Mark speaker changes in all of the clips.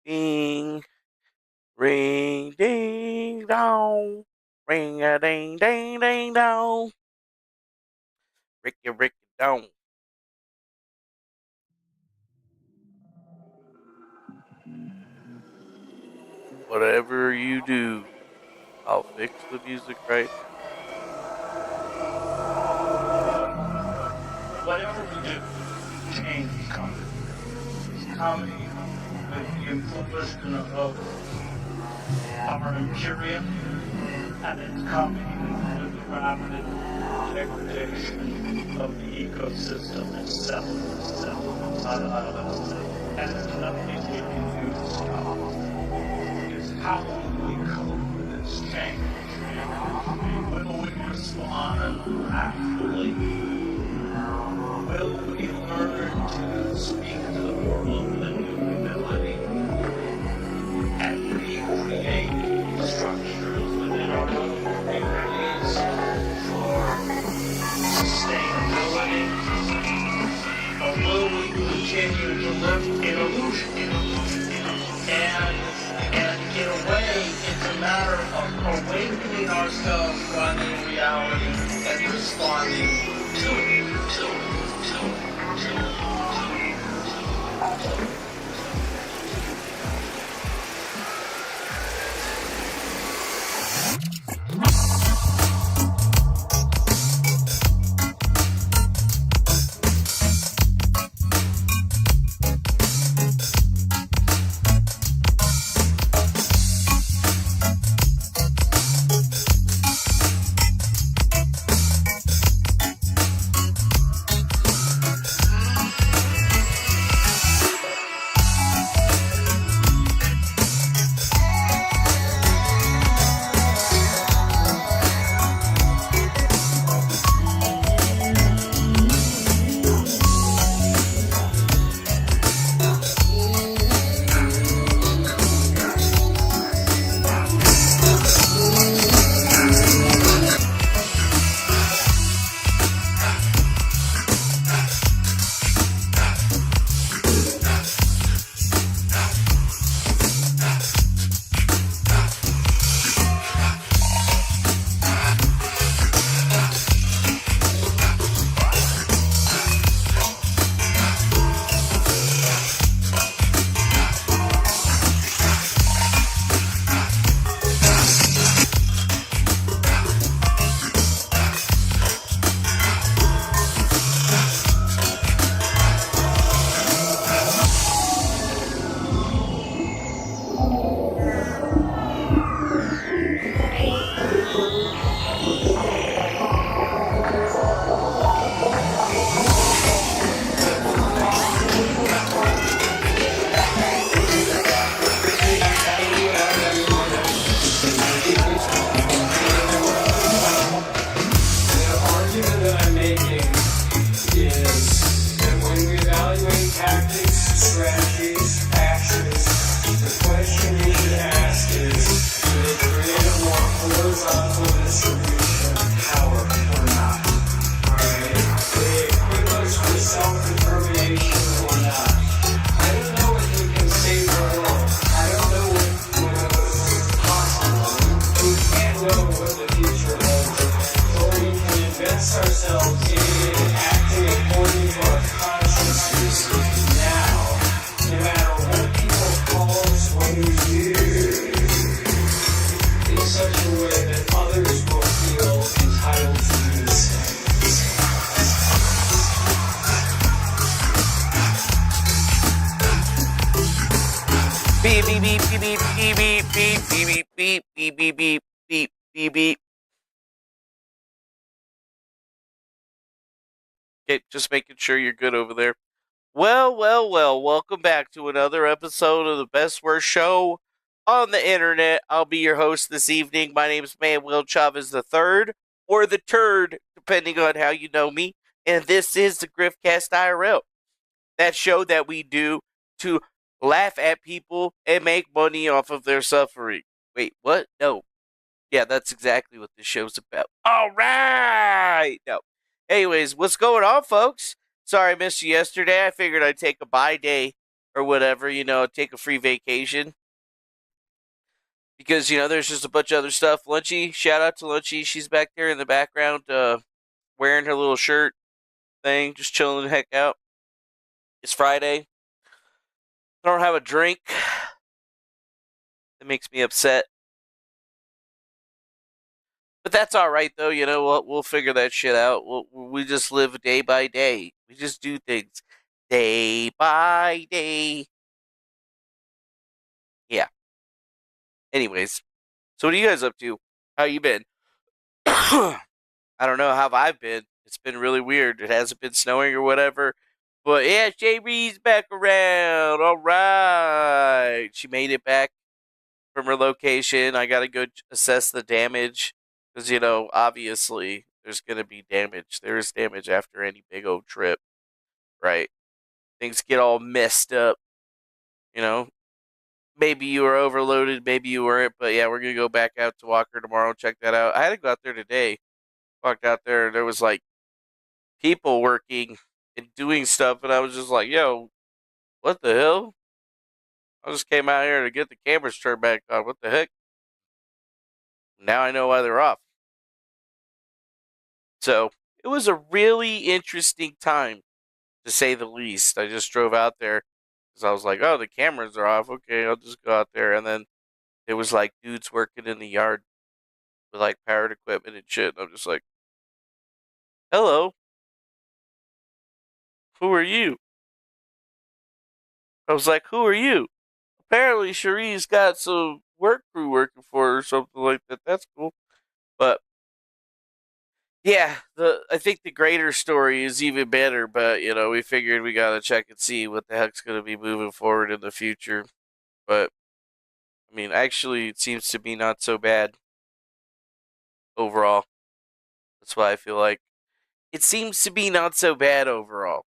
Speaker 1: Ding, ring, ding, dong. Ring a ding, ding, ding, dong. Ricky, Ricky, dong. Whatever you do, I'll fix the music right now.
Speaker 2: Whatever we do, change is coming. It's coming with the influence of our Imperium, and it's coming with the rapid degradation of the ecosystem itself. And there's nothing we can do to stop it. It's how we cope with this change. Will we respond actively? Will we learn to speak to the world with a new humility and recreate structures within our own communities for sustainability? Or will we continue to live in illusion? And in a way, it's a matter of awakening ourselves to our new reality and responding to it.
Speaker 1: Beep, beep, beep, beep, beep, beep, beep, beep, beep, beep, beep, beep, beep, beep, beep, beep. Okay, just making sure you're good over there. Well, welcome back to another episode of the Best Worst Show on the internet. I'll be your host this evening. My name is Manuel Chavez III, or the Turd, depending on how you know me. And this is the Griftcast IRL, that show that we do to laugh at people and make money off of their suffering. Wait, what? No. Yeah, that's exactly what this show's about. All right! No. Anyways, what's going on, folks? Sorry I missed you yesterday. I figured I'd take a bye day or whatever, take a free vacation. Because, there's just a bunch of other stuff. Lunchy, shout out to Lunchy. She's back there in the background wearing her little shirt thing, just chilling the heck out. It's Friday. I don't have a drink. It makes me upset. But that's all right, though. You know what? We'll figure that shit out. We just live day by day. We just do things day by day. Yeah. Anyways, so what are you guys up to? How you been? I don't know how I've been. It's been really weird. It hasn't been snowing or whatever. But yeah, JB's back around. All right. She made it back from her location. I got to go assess the damage. Because, obviously there's going to be damage. There is damage after any big old trip, right? Things get all messed up. Maybe you were overloaded, maybe you weren't. But yeah, we're going to go back out to Walker tomorrow and check that out. I had to go out there today. Walked out there and there was like people working and doing stuff. And I was just like, yo, what the hell? I just came out here to get the cameras turned back on. What the heck? Now I know why they're off. So it was a really interesting time, to say the least. I just drove out there because I was like, oh, the cameras are off. Okay, I'll just go out there. And then it was like dudes working in the yard with like powered equipment and shit. And I'm just like, hello, who are you? I was like, who are you? Apparently, Cherie's got some work crew working for her or something like that. That's cool. But yeah, I think the greater story is even better, but we figured we gotta check and see what the heck's gonna be moving forward in the future. But I mean, actually, it seems to be not so bad overall. That's why I feel like it seems to be not so bad overall.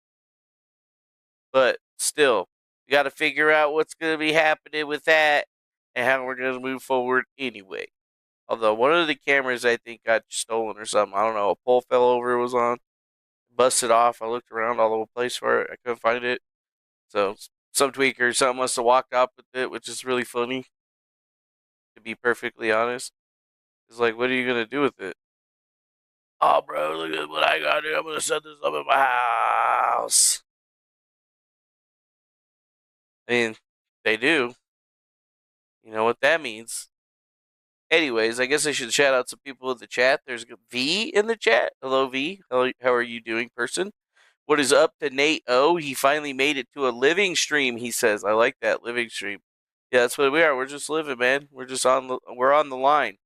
Speaker 1: But still, we gotta figure out what's gonna be happening with that and how we're gonna move forward anyway. Although one of the cameras I think got stolen or something. I don't know. A pole fell over. It was on. Busted off. I looked around all over the place for it. I couldn't find it. So some tweaker or something must have walked off with it, which is really funny. To be perfectly honest, it's like, what are you gonna do with it? Oh, bro, look at what I got here. I'm gonna set this up in my house. I mean, they do. You know what that means. Anyways, I guess I should shout out some people in the chat. There's V in the chat. Hello, V. How are you doing, person? What is up to Nate O? He finally made it to a living stream, he says. I like that, living stream. Yeah, that's what we are. We're just living, man. We're on the line.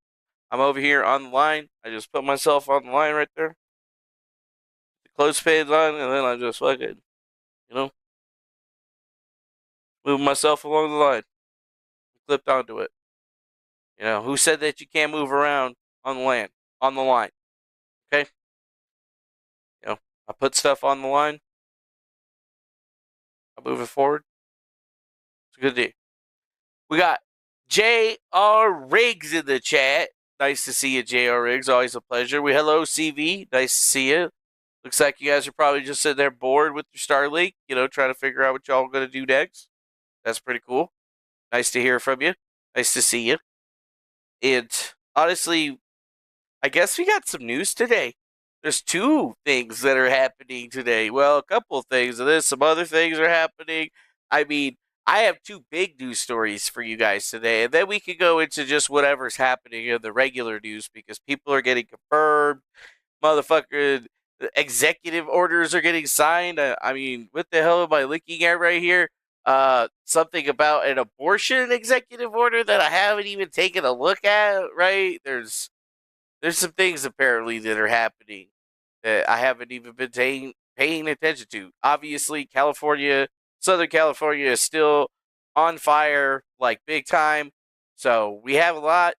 Speaker 1: I'm over here on the line. I just put myself on the line right there. The clothespins on, and then I just fucking, move myself along the line. Clipped onto it. Who said that you can't move around on the land? On the line. Okay? I put stuff on the line. I move it forward. It's a good deal. We got J.R. Riggs in the chat. Nice to see you, J.R. Riggs. Always a pleasure. Hello, CV. Nice to see you. Looks like you guys are probably just sitting there bored with your Starlink, trying to figure out what y'all are going to do next. That's pretty cool. Nice to hear from you. Nice to see you. And honestly, I guess we got some news today. There's two things that are happening today. Well, a couple of things. And then some other things are happening. I mean, I have two big news stories for you guys today. And then we can go into just whatever's happening in the regular news because people are getting confirmed. Motherfucker, executive orders are getting signed. I mean, what the hell am I looking at right here? Something about an abortion executive order that I haven't even taken a look at, right? There's some things apparently that are happening that I haven't even been paying attention to. Obviously, Southern California is still on fire, like big time. So we have a lot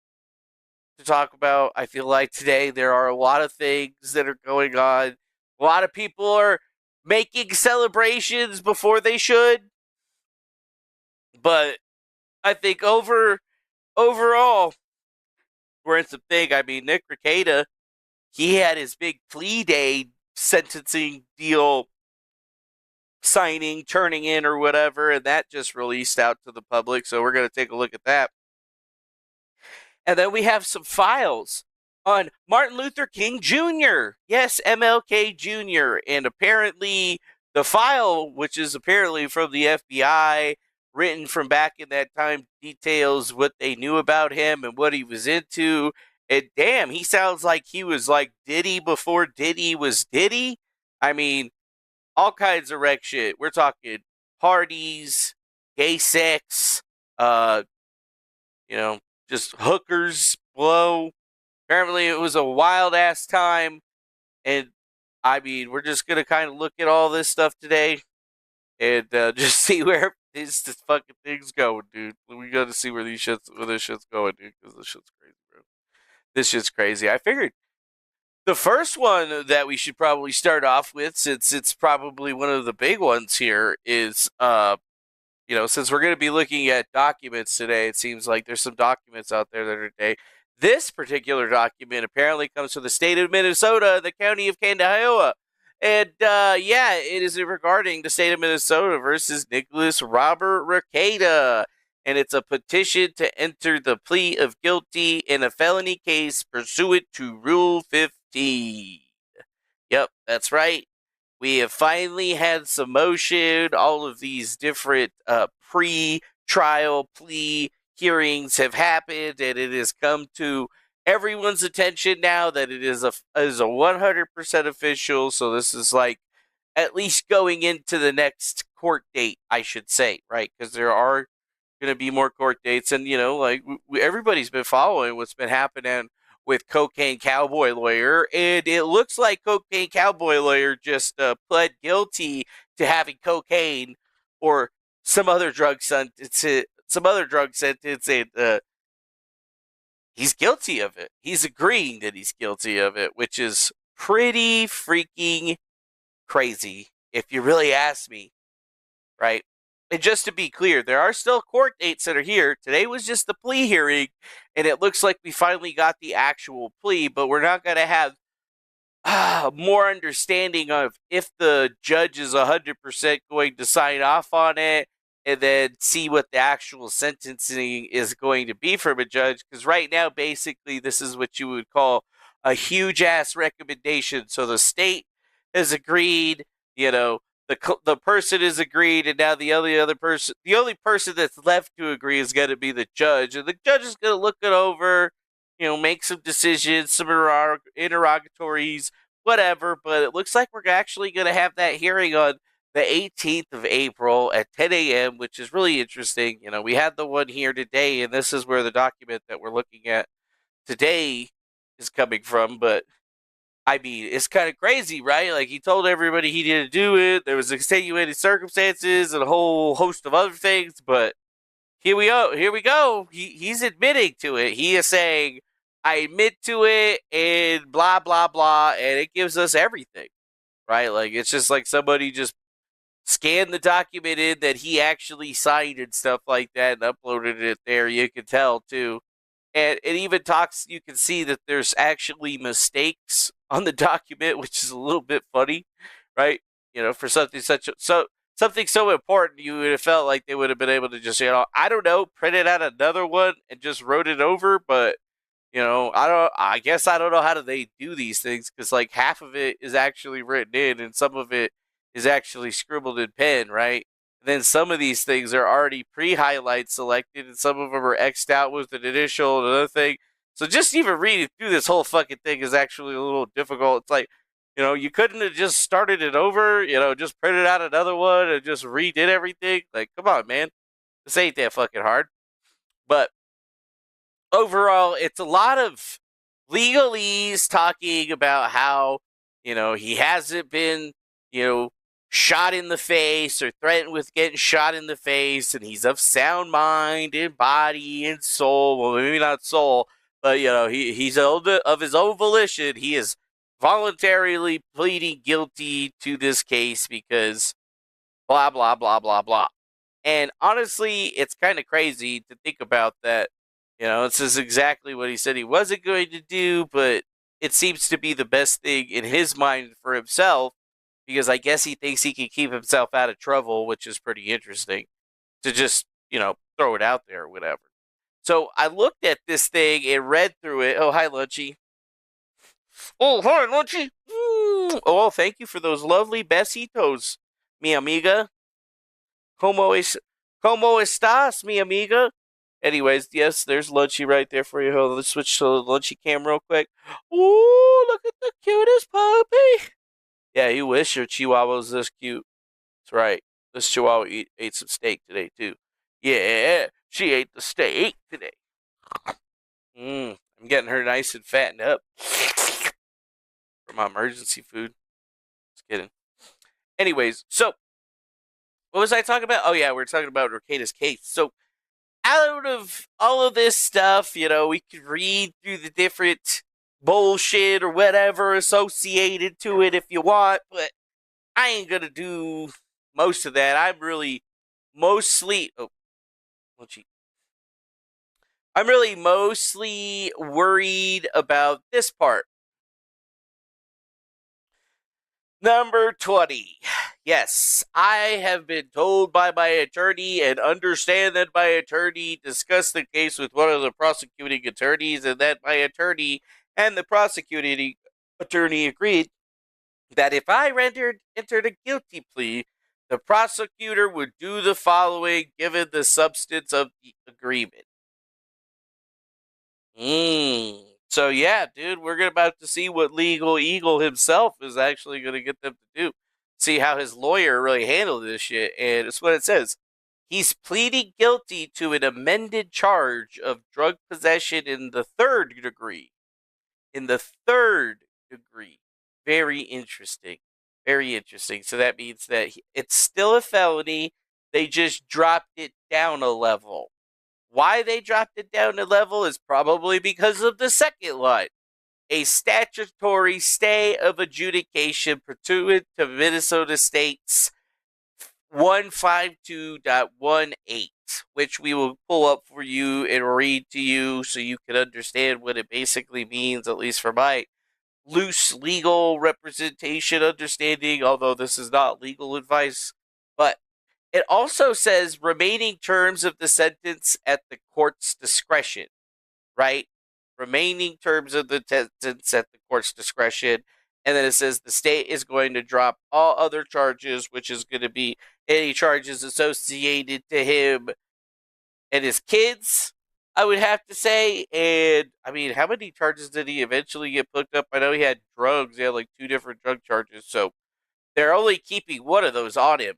Speaker 1: to talk about. I feel like today there are a lot of things that are going on. A lot of people are making celebrations before they should. But I think overall, we're in some thing. I mean, Nick Rekieta, he had his big plea day sentencing deal signing, turning in, or whatever, and that just released out to the public. So we're going to take a look at that. And then we have some files on Martin Luther King Jr. Yes, MLK Jr. And apparently the file, which is apparently from the FBI, written from back in that time, details what they knew about him and what he was into. And damn, he sounds like he was like Diddy before Diddy was Diddy. I mean, all kinds of wreck shit. We're talking parties, gay sex, uh, just hookers, blow. Apparently, it was a wild ass time, and I mean, we're just gonna kind of look at all this stuff today and just see where this fucking thing's going, dude. We got to see where this shit's going, dude, because this shit's crazy, bro. This shit's crazy. I figured the first one that we should probably start off with, since it's probably one of the big ones here, is since we're going to be looking at documents today, it seems like there's some documents out there that are today. This particular document apparently comes from the state of Minnesota, the county of Candahowa. And, it is regarding the state of Minnesota versus Nicholas Robert Rekieta. And it's a petition to enter the plea of guilty in a felony case pursuant to Rule 15. Yep, that's right. We have finally had some motion. All of these different pre-trial plea hearings have happened, and it has come to everyone's attention now that it is a 100% official. So this is like at least going into the next court date, I should say, right? Because there are going to be more court dates, and everybody's been following what's been happening with Cocaine Cowboy Lawyer, and it looks like Cocaine Cowboy Lawyer just pled guilty to having cocaine or some other drug sentence. And he's guilty of it. He's agreeing that he's guilty of it, which is pretty freaking crazy, if you really ask me, right? And just to be clear, there are still court dates that are here. Today was just the plea hearing, and it looks like we finally got the actual plea, but we're not going to have more understanding of if the judge is 100% going to sign off on it and then see what the actual sentencing is going to be from a judge. Because right now, basically, this is what you would call a huge-ass recommendation. So the state has agreed, the person is agreed, and now the only person that's left to agree is going to be the judge, and the judge is going to look it over, make some decisions, some interrogatories, whatever. But it looks like we're actually going to have that hearing on the 18th of April at 10 a.m., which is really interesting. We had the one here today, and this is where the document that we're looking at today is coming from, but I mean, it's kind of crazy, right? Like, he told everybody he didn't do it. There was extenuating circumstances and a whole host of other things, but here we go. Here we go. He's admitting to it. He is saying, I admit to it, and blah, blah, blah, and it gives us everything, right? Like, it's just like somebody just scanned the document in that he actually signed and stuff like that and uploaded it there. You can tell, too. And it even talks, you can see that there's actually mistakes on the document, which is a little bit funny, right? For something something so important, you would have felt like they would have been able to just, I don't know, printed out another one and just wrote it over. But, I guess I don't know how do they do these things, because like half of it is actually written in and some of it is actually scribbled in pen, right? And then some of these things are already pre-highlight selected, and some of them are X'd out with an initial and another thing. So just even reading through this whole fucking thing is actually a little difficult. It's like, you couldn't have just started it over, just printed out another one and just redid everything. Like, come on, man. This ain't that fucking hard. But overall, it's a lot of legalese talking about how, he hasn't been, shot in the face or threatened with getting shot in the face, and he's of sound mind and body and soul. Well, maybe not soul, but he's of his own volition. He is voluntarily pleading guilty to this case because blah blah blah blah blah. And honestly, it's kind of crazy to think about that. This is exactly what he said he wasn't going to do, but it seems to be the best thing in his mind for himself. because I guess he thinks he can keep himself out of trouble, which is pretty interesting to just, throw it out there or whatever. So I looked at this thing and read through it. Oh, hi, Lunchy. Oh, hi, Lunchy. Oh, thank you for those lovely besitos, mi amiga. Como estás, mi amiga? Anyways, yes, there's Lunchy right there for you. Hold on, let's switch to the Lunchy cam real quick. Ooh, look at the cutest puppy. Yeah, you wish your Chihuahua was this cute. That's right. This Chihuahua ate some steak today, too. Yeah, she ate the steak today. I'm getting her nice and fattened up for my emergency food. Just kidding. Anyways, so what was I talking about? Oh, yeah, we are talking about Rekieta's case. So out of all of this stuff, we could read through the different bullshit or whatever associated to it if you want, but I ain't gonna do most of that. I'm really mostly worried about this part. Number 20. Yes, I have been told by my attorney and understand that my attorney discussed the case with one of the prosecuting attorneys, and that my attorney and the prosecuting attorney agreed that if I entered a guilty plea, the prosecutor would do the following given the substance of the agreement. So yeah, dude, we're about to see what Legal Eagle himself is actually going to get them to do. See how his lawyer really handled this shit, and it's what it says. He's pleading guilty to an amended charge of drug possession in the third degree. In the third degree. Very interesting. Very interesting. So that means that it's still a felony. They just dropped it down a level. Why they dropped it down a level is probably because of the second line. A statutory stay of adjudication pursuant to Minnesota State's 152.18, which we will pull up for you and read to you so you can understand what it basically means, at least for my loose legal representation understanding, although this is not legal advice. But it also says remaining terms of the sentence at the court's discretion, right? Remaining terms of the sentence at the court's discretion. And then it says the state is going to drop all other charges, which is going to be any charges associated to him and his kids, I would have to say. And I mean, how many charges did he eventually get picked up? I know he had drugs. He had like 2 different drug charges. So they're only keeping one of those on him.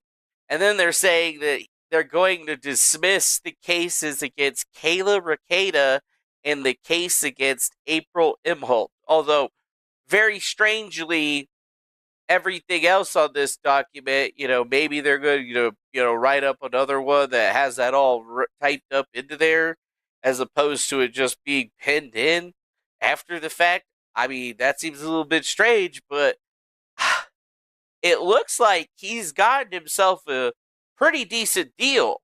Speaker 1: And then they're saying that they're going to dismiss the cases against Kayla Rekieta and the case against April Imholt. Although, very strangely, everything else on this document, maybe they're going to, write up another one that has that all typed up into there, as opposed to it just being pinned in after the fact. I mean, that seems a little bit strange, but it looks like he's gotten himself a pretty decent deal.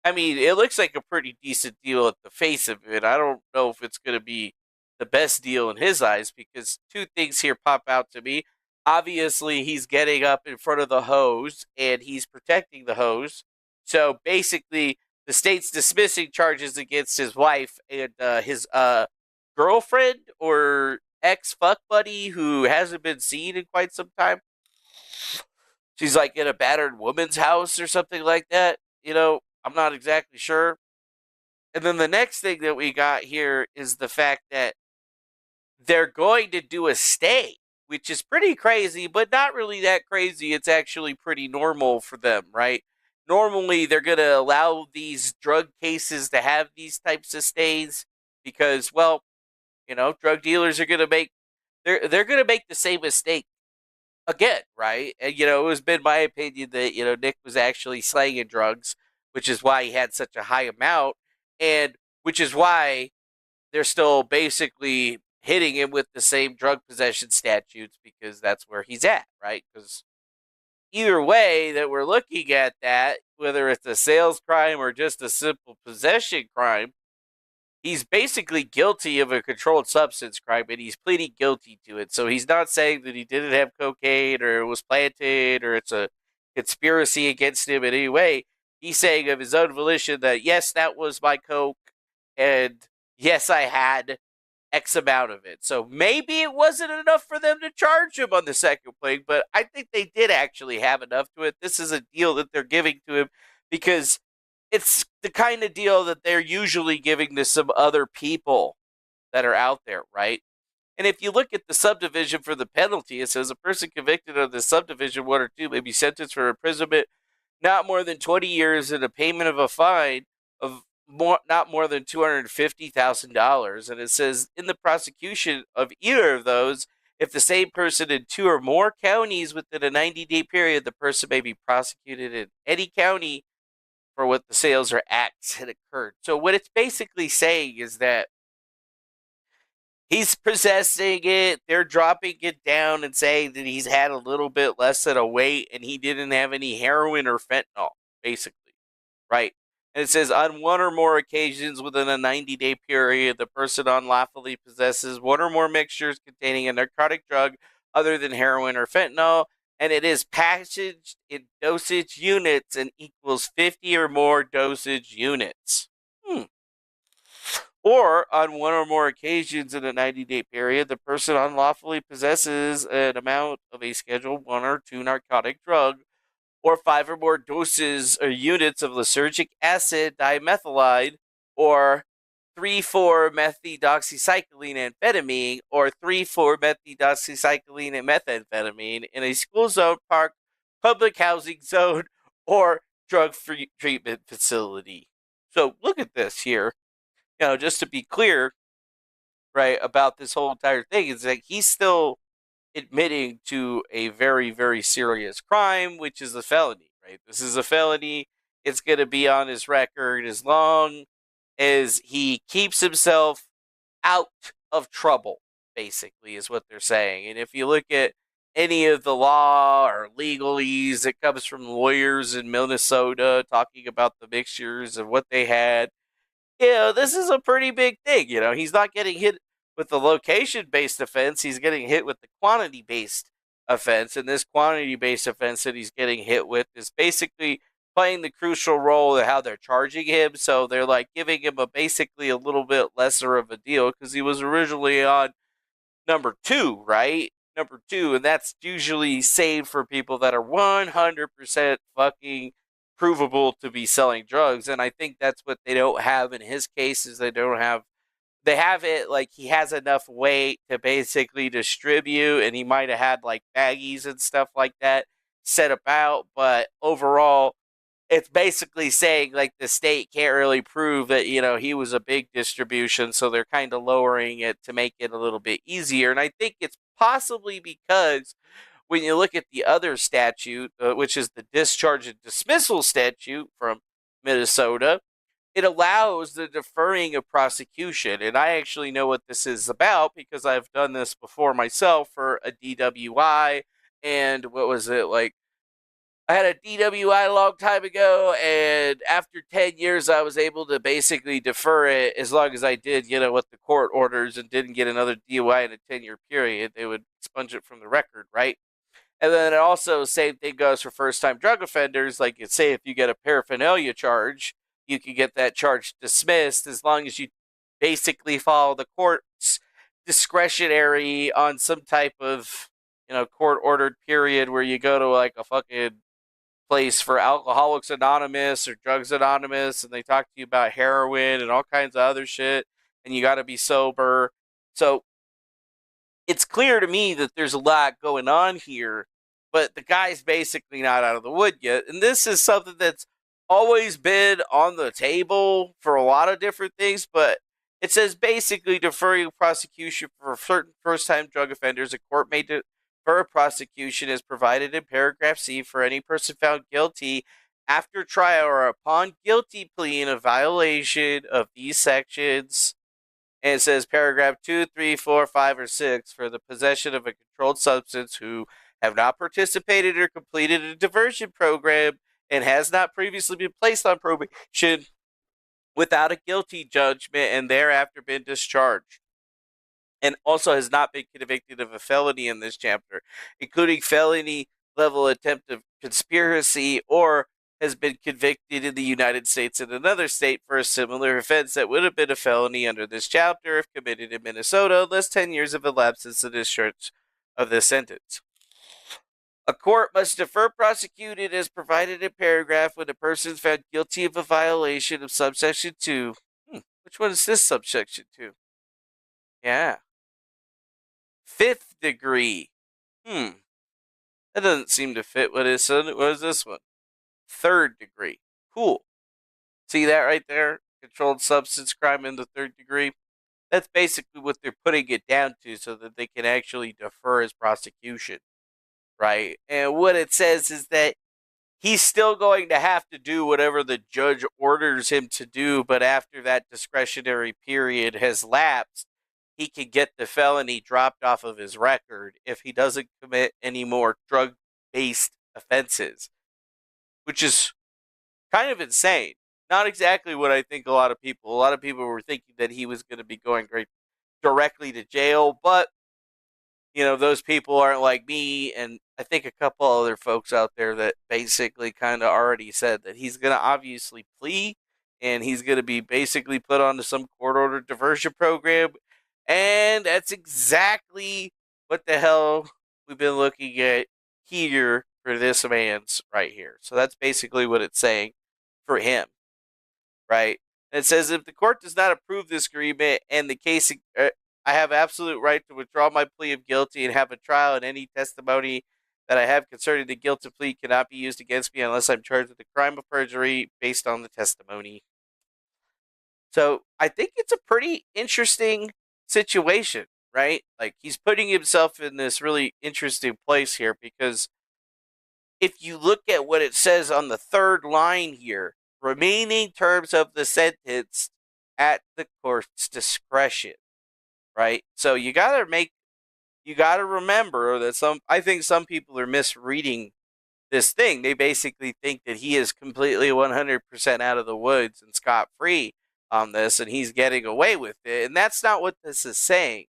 Speaker 1: I mean, it looks like a pretty decent deal at the face of it. I don't know if it's going to be the best deal in his eyes, because 2 things here pop out to me. Obviously, he's getting up in front of the hose and he's protecting the hose. So basically, the state's dismissing charges against his wife and his girlfriend or ex fuck buddy who hasn't been seen in quite some time. She's like in a battered woman's house or something like that. I'm not exactly sure. And then the next thing that we got here is the fact that they're going to do a stay, which is pretty crazy, but not really that crazy. It's actually pretty normal for them, right? Normally, they're going to allow these drug cases to have these types of stays because, well, drug dealers are going to make they're going to make the same mistake again, right? And, it has been my opinion that, Nick was actually slanging drugs, which is why he had such a high amount, and which is why they're still basically hitting him with the same drug possession statutes, because that's where he's at, right? Because either way that we're looking at that, whether it's a sales crime or just a simple possession crime, he's basically guilty of a controlled substance crime, and he's pleading guilty to it. So he's not saying that he didn't have cocaine or it was planted or it's a conspiracy against him in any way. He's saying of his own volition that, yes, that was my coke, and yes, I had X amount of it. So maybe it wasn't enough for them to charge him on the second plague, but I think they did actually have enough to it. This is a deal that they're giving to him because it's the kind of deal that they're usually giving to some other people that are out there, right? And if you look at the subdivision for the penalty, it says a person convicted of the subdivision 1 or 2 may be sentenced for imprisonment not more than 20 years and a payment of a fine of not more than $250,000. And it says in the prosecution of either of those, if the same person in 2 or more counties within a 90-day period, the person may be prosecuted in any county for what the sales or acts had occurred. So what it's basically saying is that he's possessing it, they're dropping it down and saying that he's had a little bit less than a weight and he didn't have any heroin or fentanyl, basically, right? And it says on 1 or more occasions within a 90-day period, the person unlawfully possesses 1 or more mixtures containing a narcotic drug other than heroin or fentanyl, and it is packaged in dosage units and equals 50 or more dosage units. Or on 1 or more occasions in a 90-day period, the person unlawfully possesses an amount of a Schedule 1 or 2 narcotic drug, or 5 or more doses or units of lysergic acid dimethylide, or 3,4-methoxycycline amphetamine, or 3,4-methoxycycline and methamphetamine in a school zone, park, public housing zone, or drug-free treatment facility. So look at this here. Just to be clear, right, about this whole entire thing, is that he's still admitting to a very, very serious crime, which is a felony, right? This is a felony. It's going to be on his record as long as he keeps himself out of trouble, basically, is what they're saying. And if you look at any of the law or legalese that comes from lawyers in Minnesota talking about the mixtures of what they had, this is a pretty big thing. He's not getting hit with the location-based offense. He's getting hit with the quantity-based offense. And this quantity-based offense that he's getting hit with is basically playing the crucial role of how they're charging him. So they're giving him basically a little bit lesser of a deal because he was originally on number 2, right? Number 2, and that's usually saved for people that are 100% fucking provable to be selling drugs. And I think that's what they don't have in his case. Is they have it he has enough weight to basically distribute, and he might have had baggies and stuff like that set about, but overall it's basically saying the state can't really prove that he was a big distribution, so they're kind of lowering it to make it a little bit easier. And I think it's possibly because when you look at the other statute, which is the discharge and dismissal statute from Minnesota, it allows the deferring of prosecution. And I actually know what this is about because I've done this before myself for a DWI. And what was it I had a DWI a long time ago, and after 10 years, I was able to basically defer it as long as I did, what the court orders and didn't get another DUI in a 10-year period. They would sponge it from the record, right? And then it also, same thing goes for first-time drug offenders. Say if you get a paraphernalia charge, you can get that charge dismissed as long as you basically follow the court's discretionary on some type of, court-ordered period where you go to a fucking place for Alcoholics Anonymous or Drugs Anonymous, and they talk to you about heroin and all kinds of other shit, and you got to be sober. So it's clear to me that there's a lot going on here, but the guy's basically not out of the wood yet. And this is something that's always been on the table for a lot of different things, but it says basically deferring prosecution for certain first-time drug offenders. A court may defer prosecution as provided in paragraph C for any person found guilty after trial or upon guilty plea in a violation of these sections. And it says paragraph 2, 3, 4, 5, or 6 for the possession of a controlled substance who have not participated or completed a diversion program and has not previously been placed on probation without a guilty judgment and thereafter been discharged. And also has not been convicted of a felony in this chapter, including felony level attempt of conspiracy, or has been convicted in the United States in another state for a similar offense that would have been a felony under this chapter if committed in Minnesota, unless 10 years have elapsed since the discharge of this sentence. A court must defer prosecuted as provided in paragraph when a person is found guilty of a violation of subsection 2. Which one is this subsection 2? Yeah. 5th degree. That doesn't seem to fit what is this one? 3rd degree. Cool. See that right there? Controlled substance crime in the 3rd degree. That's basically what they're putting it down to so that they can actually defer his prosecution. Right? And what it says is that he's still going to have to do whatever the judge orders him to do, but after that discretionary period has lapsed, he can get the felony dropped off of his record if he doesn't commit any more drug-based offenses, which is kind of insane. Not exactly what I think a lot of people were thinking that he was going to be going directly to jail, but those people aren't like me, and I think a couple other folks out there that basically kind of already said that he's going to obviously plea, and he's going to be basically put onto some court-ordered diversion program, and that's exactly what the hell we've been looking at here for this man's right here. So that's basically what it's saying for him, right? And it says, if the court does not approve this agreement and the case... I have absolute right to withdraw my plea of guilty and have a trial, and any testimony that I have concerning the guilty plea cannot be used against me unless I'm charged with the crime of perjury based on the testimony. So I think it's a pretty interesting situation, right? Like, he's putting himself in this really interesting place here, because if you look at what it says on the 3rd line here, remaining terms of the sentence at the court's discretion. Right? So you gotta remember that I think some people are misreading this thing. They basically think that he is completely 100% out of the woods and scot-free on this, and he's getting away with it. And that's not what this is saying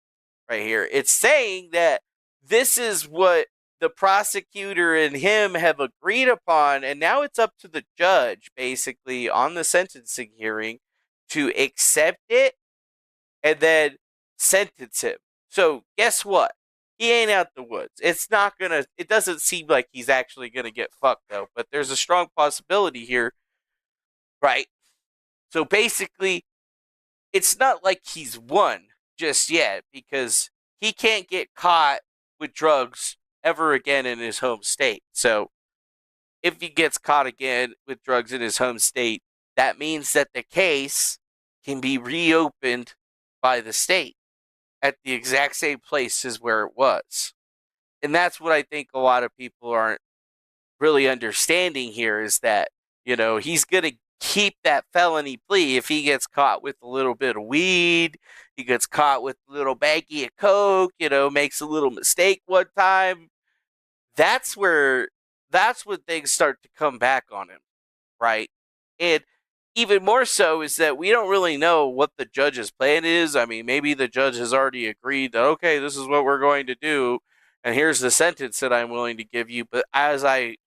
Speaker 1: right here. It's saying that this is what the prosecutor and him have agreed upon, and now it's up to the judge, basically, on the sentencing hearing to accept it and then sentence him. So guess what? He ain't out the woods. It doesn't seem like he's actually gonna get fucked though, but there's a strong possibility here, right? So basically, it's not like he's won just yet, because he can't get caught with drugs ever again in his home state. So if he gets caught again with drugs in his home state, that means that the case can be reopened by the state at the exact same place as where it was. And that's what I think a lot of people aren't really understanding here, is that, he's going to keep that felony plea if he gets caught with a little bit of weed, he gets caught with a little baggie of coke, makes a little mistake one time. That's when things start to come back on him, right? And even more so is that we don't really know what the judge's plan is. I mean, maybe the judge has already agreed that, okay, this is what we're going to do, and here's the sentence that I'm willing to give you. But as I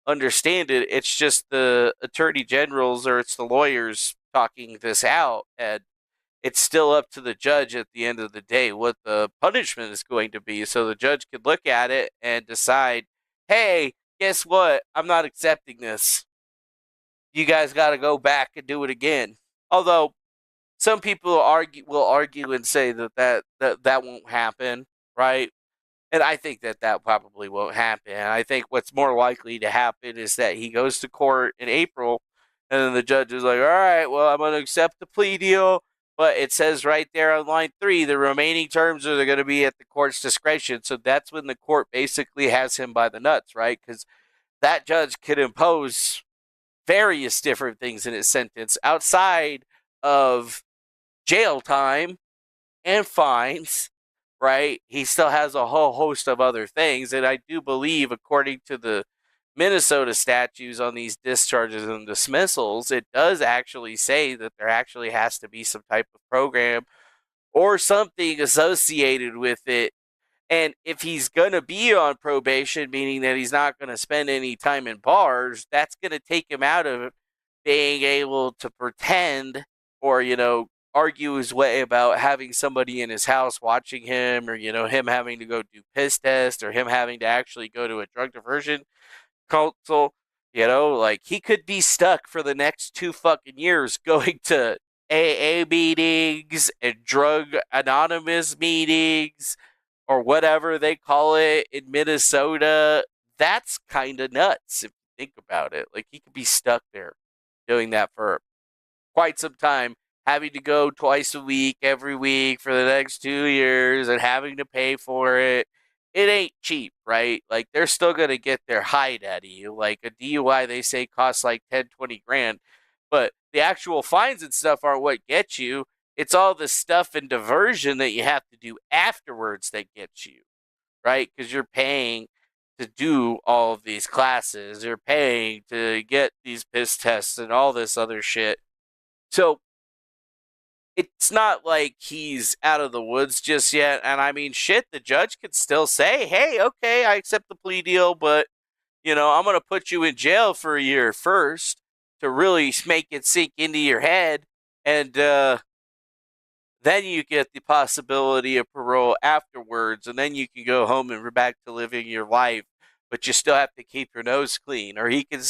Speaker 1: understand it, it's just the attorney generals, or it's the lawyers talking this out, and it's still up to the judge at the end of the day what the punishment is going to be. So the judge could look at it and decide, hey, guess what? I'm not accepting this. You guys got to go back and do it again. Although some people will argue and say that won't happen, right? And I think that probably won't happen. I think what's more likely to happen is that he goes to court in April, and then the judge is like, all right, well, I'm going to accept the plea deal. But it says right there on line 3, the remaining terms are going to be at the court's discretion. So that's when the court basically has him by the nuts, right? Because that judge could impose various different things in his sentence outside of jail time and fines, right? He still has a whole host of other things. And I do believe, according to the Minnesota statutes on these discharges and dismissals, it does actually say that there actually has to be some type of program or something associated with it. And if he's going to be on probation, meaning that he's not going to spend any time in bars, that's going to take him out of being able to pretend or, argue his way about having somebody in his house watching him, or, him having to go do piss test, or him having to actually go to a drug diversion console. Like, he could be stuck for the next 2 fucking years going to AA meetings and drug anonymous meetings or whatever they call it in Minnesota. That's kind of nuts if you think about it. Like, he could be stuck there doing that for quite some time, having to go twice a week, every week for the next 2 years, and having to pay for it. It ain't cheap, right? Like, they're still going to get their hide out of you. Like, a DUI, they say, costs like 10, 20 grand. But the actual fines and stuff aren't what get you. It's all the stuff and diversion that you have to do afterwards that gets you, right? Because you're paying to do all of these classes. You're paying to get these piss tests and all this other shit. So it's not like he's out of the woods just yet. And I mean, shit, the judge could still say, hey, okay, I accept the plea deal, but, I'm going to put you in jail for a year first to really make it sink into your head. And then you get the possibility of parole afterwards. And then you can go home and back to living your life. But you still have to keep your nose clean. Or he can,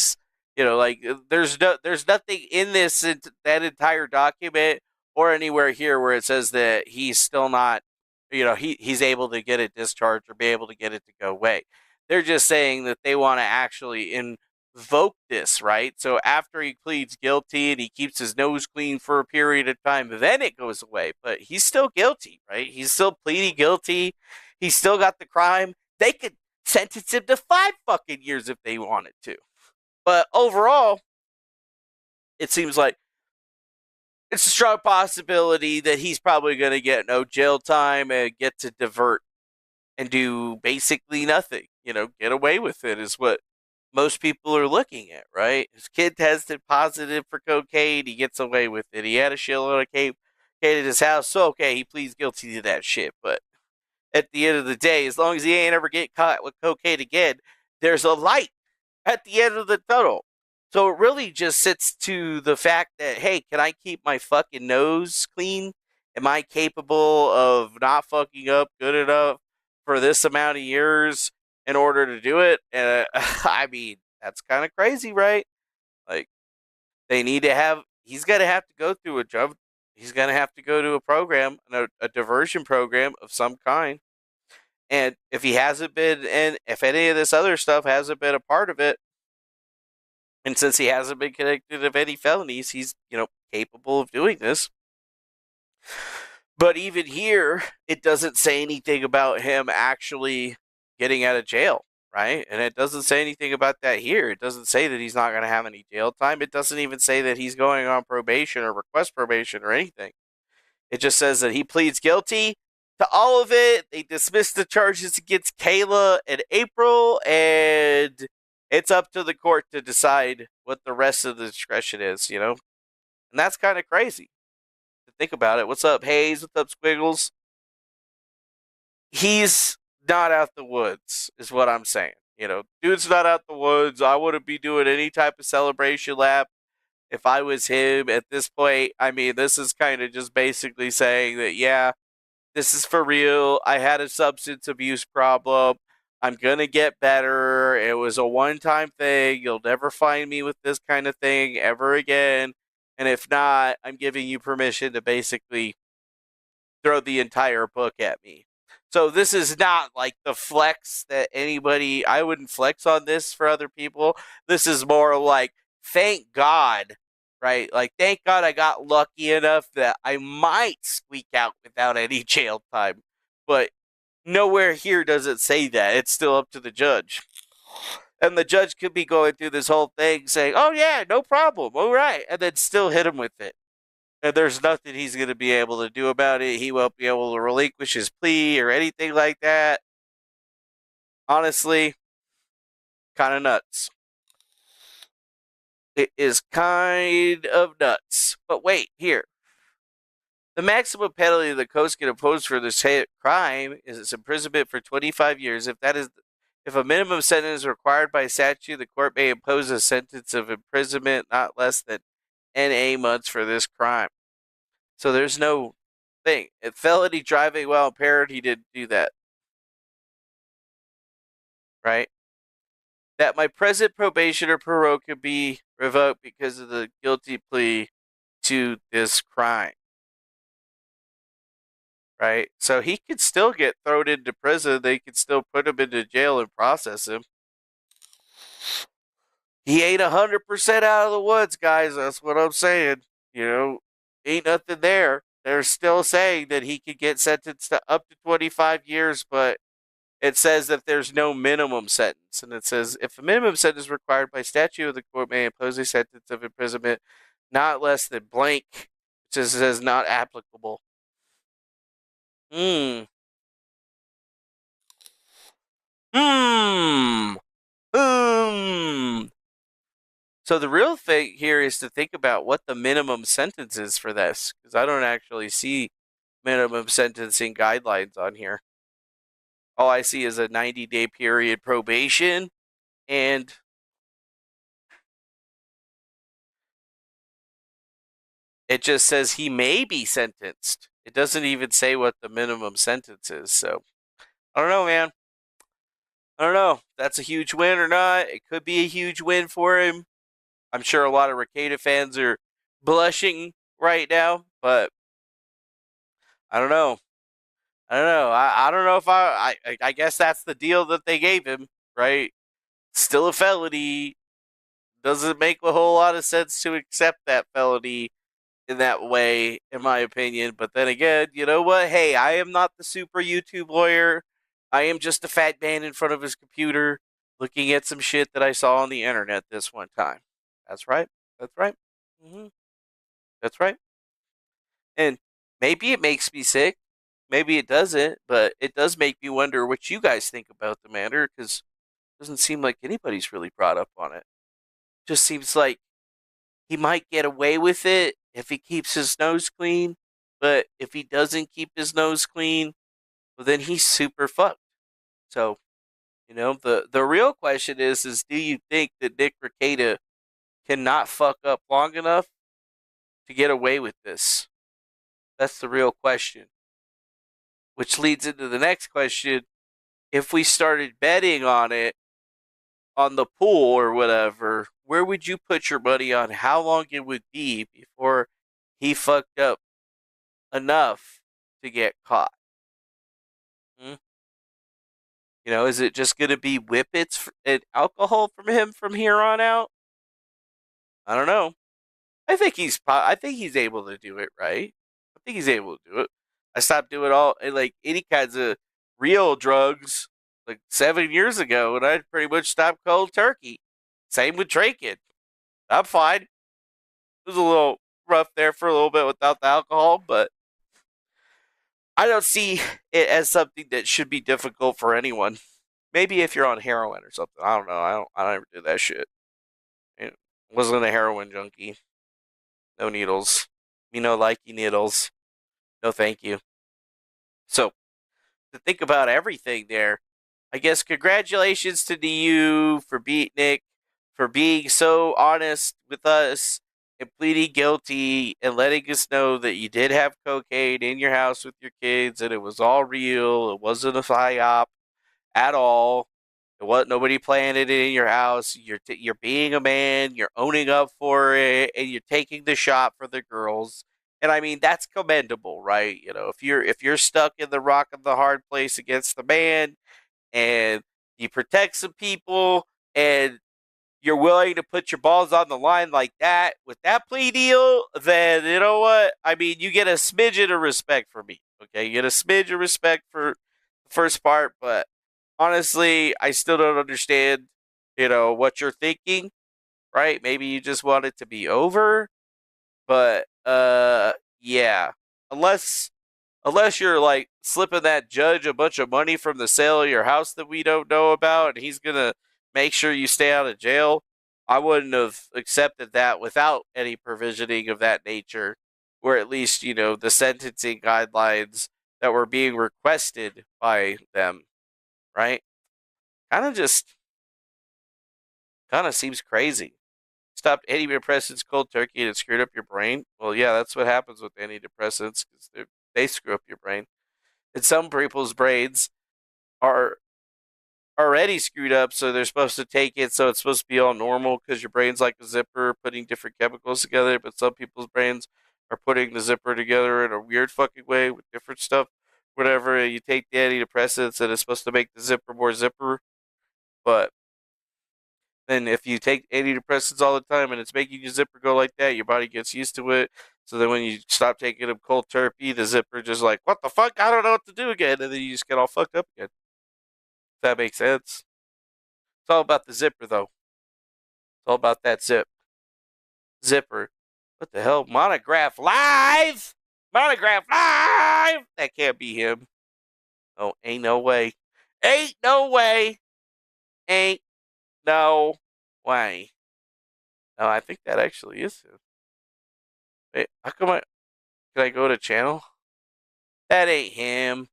Speaker 1: like, there's nothing in that entire document or anywhere here where it says that he's still not, he's able to get it discharged or be able to get it to go away. They're just saying that they want to actually invoke this, right? So after he pleads guilty and he keeps his nose clean for a period of time, then it goes away. But he's still guilty, right? He's still pleading guilty. He's still got the crime. They could sentence him to 5 fucking years if they wanted to. But overall, it seems like it's a strong possibility that he's probably going to get no jail time and get to divert and do basically nothing. Get away with it is what most people are looking at, right? His kid tested positive for cocaine. He gets away with it. He had a shitload of cocaine at his house. So, okay, he pleads guilty to that shit. But at the end of the day, as long as he ain't ever get caught with cocaine again, there's a light at the end of the tunnel. So it really just sits to the fact that, hey, can I keep my fucking nose clean? Am I capable of not fucking up good enough for this amount of years in order to do it? And I mean, that's kind of crazy, right? Like, they need to have, he's going to have to go through a job. He's going to have to go to a program, a diversion program of some kind. And if he hasn't been, and if any of this other stuff hasn't been a part of it, and since he hasn't been convicted of any felonies, he's, capable of doing this. But even here, it doesn't say anything about him actually getting out of jail, right? And it doesn't say anything about that here. It doesn't say that he's not going to have any jail time. It doesn't even say that he's going on probation or request probation or anything. It just says that he pleads guilty to all of it. They dismissed the charges against Kayla in April, and it's up to the court to decide what the rest of the discretion is, And that's kind of crazy to think about it. What's up, Hayes? What's up, Squiggles? He's not out the woods, is what I'm saying. Dude's not out the woods. I wouldn't be doing any type of celebration lap if I was him at this point. I mean, this is kind of just basically saying that, yeah, this is for real. I had a substance abuse problem. I'm going to get better. It was a one-time thing. You'll never find me with this kind of thing ever again. And if not, I'm giving you permission to basically throw the entire book at me. So this is not like the flex that I wouldn't flex on this for other people. This is more like, thank God, right? Like, thank God I got lucky enough that I might squeak out without any jail time. But nowhere here does it say that. It's still up to the judge. And the judge could be going through this whole thing saying, oh yeah, no problem, all right, and then still hit him with it. And there's nothing he's going to be able to do about it. He won't be able to relinquish his plea or anything like that. Honestly, kind of nuts. It is kind of nuts. But wait, here. The maximum penalty the coast can impose for this crime is imprisonment for 25 years. If a minimum sentence is required by statute, the court may impose a sentence of imprisonment not less than NA months for this crime. So there's no thing. If felony driving while impaired, he didn't do that. Right? That my present probation or parole could be revoked because of the guilty plea to this crime. Right? So he could still get thrown into prison. They could still put him into jail and process him. He ain't 100% out of the woods, guys. That's what I'm saying. Ain't nothing there. They're still saying that he could get sentenced to up to 25 years, but it says that there's no minimum sentence. And it says, if a minimum sentence is required by statute, the court may impose a sentence of imprisonment not less than blank, which says not applicable. Hmm. So the real thing here is to think about what the minimum sentence is for this, because I don't actually see minimum sentencing guidelines on here. All I see is a 90-day period probation, and it just says he may be sentenced. It doesn't even say what the minimum sentence is. So I don't know, man. I don't know if that's a huge win or not. It could be a huge win for him. I'm sure a lot of Rekieta fans are blushing right now, but I don't know. I don't know if I guess that's the deal that they gave him, right? Still a felony. Doesn't make a whole lot of sense to accept that felony in that way, in my opinion. But then again, you know what? Hey, I am not the super YouTube lawyer. I am just a fat man in front of his computer looking at some shit that I saw on the internet this one time. That's right. That's right. Mm-hmm. That's right. And maybe it makes me sick. Maybe it doesn't, but it does make me wonder what you guys think about the matter, because it doesn't seem like anybody's really brought up on it. Just seems like he might get away with it if he keeps his nose clean, but if he doesn't keep his nose clean, well, then he's super fucked. So, the real question is do you think that Nick Rekieta cannot fuck up long enough to get away with this? That's the real question. Which leads into the next question. If we started betting on it, on the pool or whatever, where would you put your money on how long it would be before he fucked up enough to get caught? Is it just going to be whippets and alcohol from him from here on out? I don't know. I think he's able to do it, right? I think he's able to do it. I stopped doing like any kinds of real drugs like 7 years ago, and I pretty much stopped cold turkey. Same with drinking. I'm fine. It was a little rough there for a little bit without the alcohol, but I don't see it as something that should be difficult for anyone. Maybe if you're on heroin or something. I don't know. I don't ever do that shit. I wasn't a heroin junkie. No needles. Me no likey needles. No thank you. So, to think about everything there, I guess congratulations to you for Nick, for being so honest with us and pleading guilty and letting us know that you did have cocaine in your house with your kids and it was all real. It wasn't a psyop at all. It wasn't nobody planted it in your house. You're being a man. You're owning up for it, and you're taking the shot for the girls. And I mean that's commendable, right? If you're stuck in the rock of the hard place against the man, and you protect some people, and you're willing to put your balls on the line like that with that plea deal, then you know what? I mean, you get a smidgen of respect for me. Okay, you get a smidge of respect for the first part, but honestly, I still don't understand, what you're thinking, right? Maybe you just want it to be over, but yeah. Unless you're like slipping that judge a bunch of money from the sale of your house that we don't know about, and he's gonna make sure you stay out of jail. I wouldn't have accepted that without any provisioning of that nature, or at least, the sentencing guidelines that were being requested by them, right? Kind of just, kind of seems crazy. Stopped antidepressants cold turkey and it screwed up your brain. Well, yeah, that's what happens with antidepressants, because they screw up your brain. And some people's brains are already screwed up, so they're supposed to take it, so it's supposed to be all normal because your brain's like a zipper putting different chemicals together. But some people's brains are putting the zipper together in a weird fucking way with different stuff. Whatever, you take the antidepressants and it's supposed to make the zipper more zipper. But then if you take antidepressants all the time and it's making your zipper go like that, your body gets used to it. So then when you stop taking them cold turkey, the zipper just like, what the fuck? I don't know what to do again. And then you just get all fucked up again. If that makes sense. It's all about the zipper, though. It's all about that zipper. What the hell? Monograph Live! Monograph Live! That can't be him. Oh, ain't no way. Ain't no way. Ain't no way. No, I think that actually is him. Wait, how come can I go to channel? That ain't him.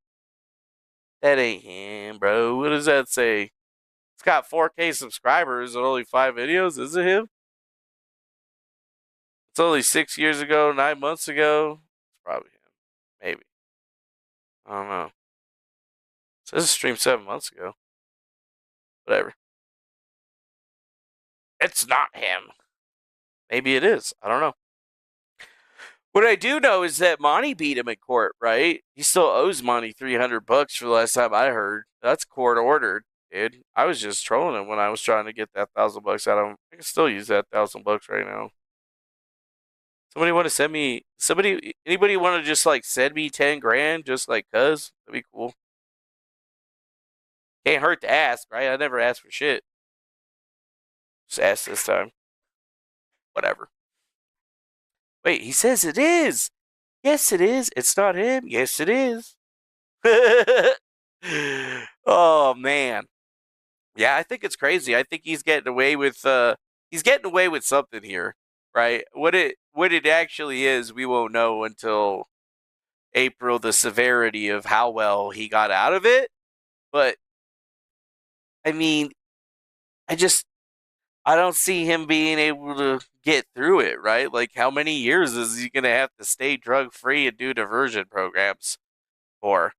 Speaker 1: That ain't him, bro. What does that say? It's got 4K subscribers and only 5 videos. Is it him? It's only 6 years ago, 9 months ago. It's probably him. Maybe. I don't know. It says it streamed 7 months ago. Whatever. It's not him. Maybe it is. I don't know. What I do know is that Monty beat him in court, right? He still owes Monty $300 for the last time I heard. That's court ordered, dude. I was just trolling him when I was trying to get that $1,000 out of him. I can still use that $1,000 right now. Somebody want to send me? Anybody want to just like send me 10 grand, just like cuz? That'd be cool. Can't hurt to ask, right? I never asked for shit. Just ask this time. Whatever. Wait, he says it is. Yes, it is. It's not him. Yes, it is. Oh man. Yeah, I think it's crazy. I think he's getting away with something here, right? What it actually is, we won't know until April, the severity of how well he got out of it. But I mean, I don't see him being able to get through it, right? Like, how many years is he going to have to stay drug free and do diversion programs for?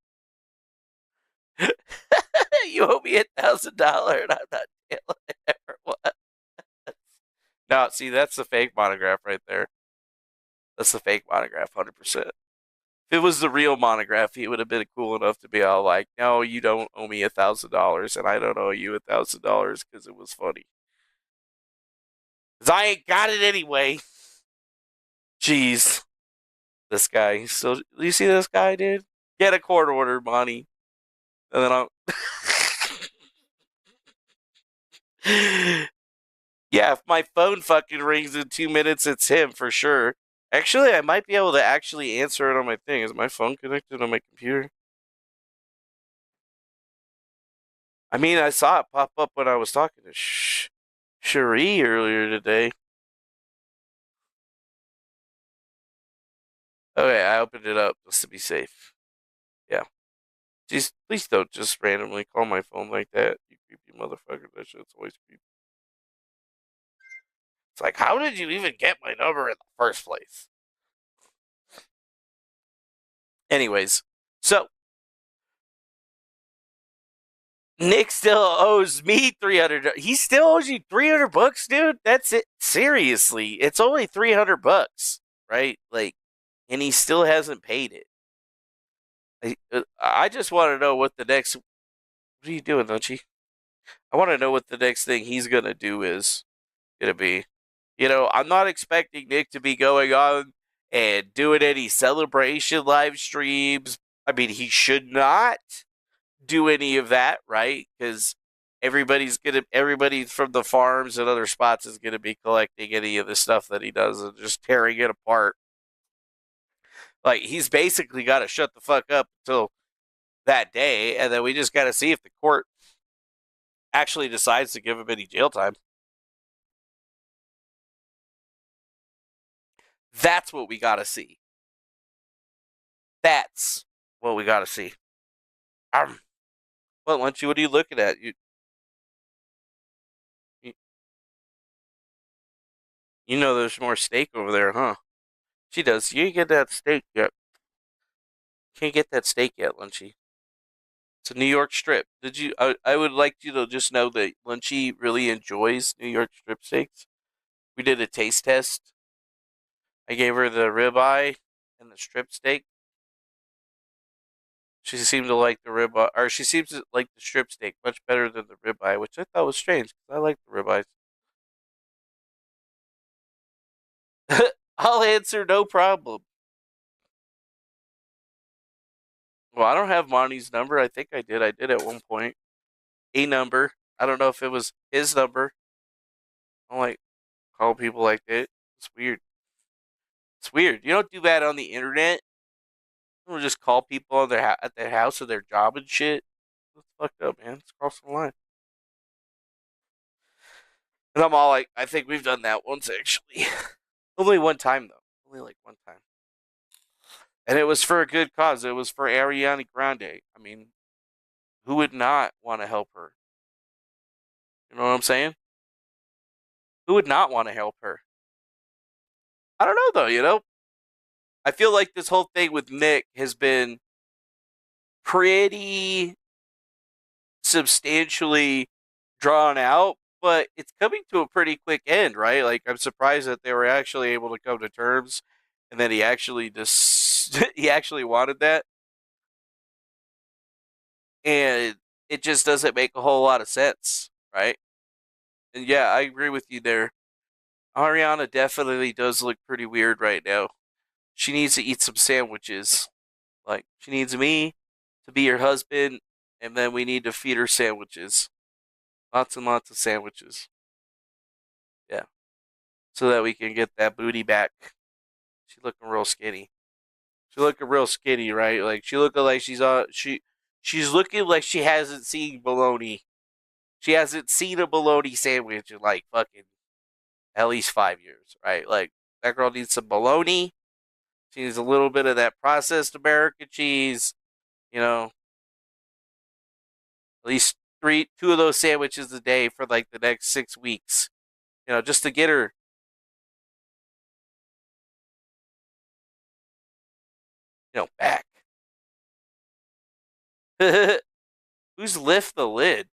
Speaker 1: You owe me $1,000 and I'm not dealing it or what? No, see, that's the fake monograph right there. That's the fake monograph, 100%. If it was the real monograph, he would have been cool enough to be all like, no, you don't owe me $1,000 and I don't owe you $1,000 because it was funny. Because I ain't got it anyway. Jeez. This guy, you see this guy, dude? Get a court order, Monty. And then I'll. Yeah, if my phone fucking rings in 2 minutes, it's him for sure. Actually, I might be able to actually answer it on my thing. Is my phone connected on my computer? I mean, I saw it pop up when I was talking to Cherie earlier today. Okay, I opened it up just to be safe. Yeah. Just please don't just randomly call my phone like that, you creepy motherfucker. That shit's always creepy. It's like, how did you even get my number in the first place? Anyways, so Nick still owes me $300. He still owes you $300, dude. That's it. Seriously, it's only $300, right? Like, and he still hasn't paid it. I just want to know what the next. What are you doing, Lunchy? I want to know what the next thing he's gonna do is gonna be. I'm not expecting Nick to be going on and doing any celebration live streams. I mean, he should not do any of that, right? Because everybody from the farms and other spots is gonna be collecting any of the stuff that he does and just tearing it apart. Like, he's basically got to shut the fuck up until that day, and then we just got to see if the court actually decides to give him any jail time. That's what we gotta see. That's what we gotta see. Well, Lunchy, what are you looking at? You, you know there's more steak over there, huh? She does. You ain't get that steak yet. Can't get that steak yet, Lunchy. It's a New York strip. Did you? I would like you to just know that Lunchy really enjoys New York strip steaks. We did a taste test. I gave her the ribeye and the strip steak. She seemed to like the ribeye, or she seems to like the strip steak much better than the ribeye, which I thought was strange because I like the ribeyes. I'll answer, no problem. Well, I don't have Monty's number. I think I did. I did at one point. A number. I don't know if it was his number. I don't like call people like that. It's weird. It's weird. You don't do that on the internet. You don't just call people on at their house or their job and shit. That's fucked up, man. It's crossing the line. And I'm all like, I think we've done that once actually. Only one time though. Only like one time. And it was for a good cause. It was for Ariana Grande. I mean, who would not want to help her? You know what I'm saying? Who would not want to help her? I don't know though, you know? I feel like this whole thing with Nick has been pretty substantially drawn out, but it's coming to a pretty quick end, right? Like I'm surprised that they were actually able to come to terms and that he actually he actually wanted that. And it just doesn't make a whole lot of sense, right? And yeah, I agree with you there. Ariana definitely does look pretty weird right now. She needs to eat some sandwiches. Like, she needs me to be her husband, and then we need to feed her sandwiches. Lots and lots of sandwiches. Yeah. So that we can get that booty back. She's looking real skinny. She's looking real skinny, right? Like, she looking like she's looking like she hasn't seen bologna. She hasn't seen a bologna sandwich in like fucking at least 5 years, right? Like, that girl needs some bologna. She needs a little bit of that processed American cheese. You know, at least two of those sandwiches a day for like the next 6 weeks. You know, just to get her, back. Who's lift the lid?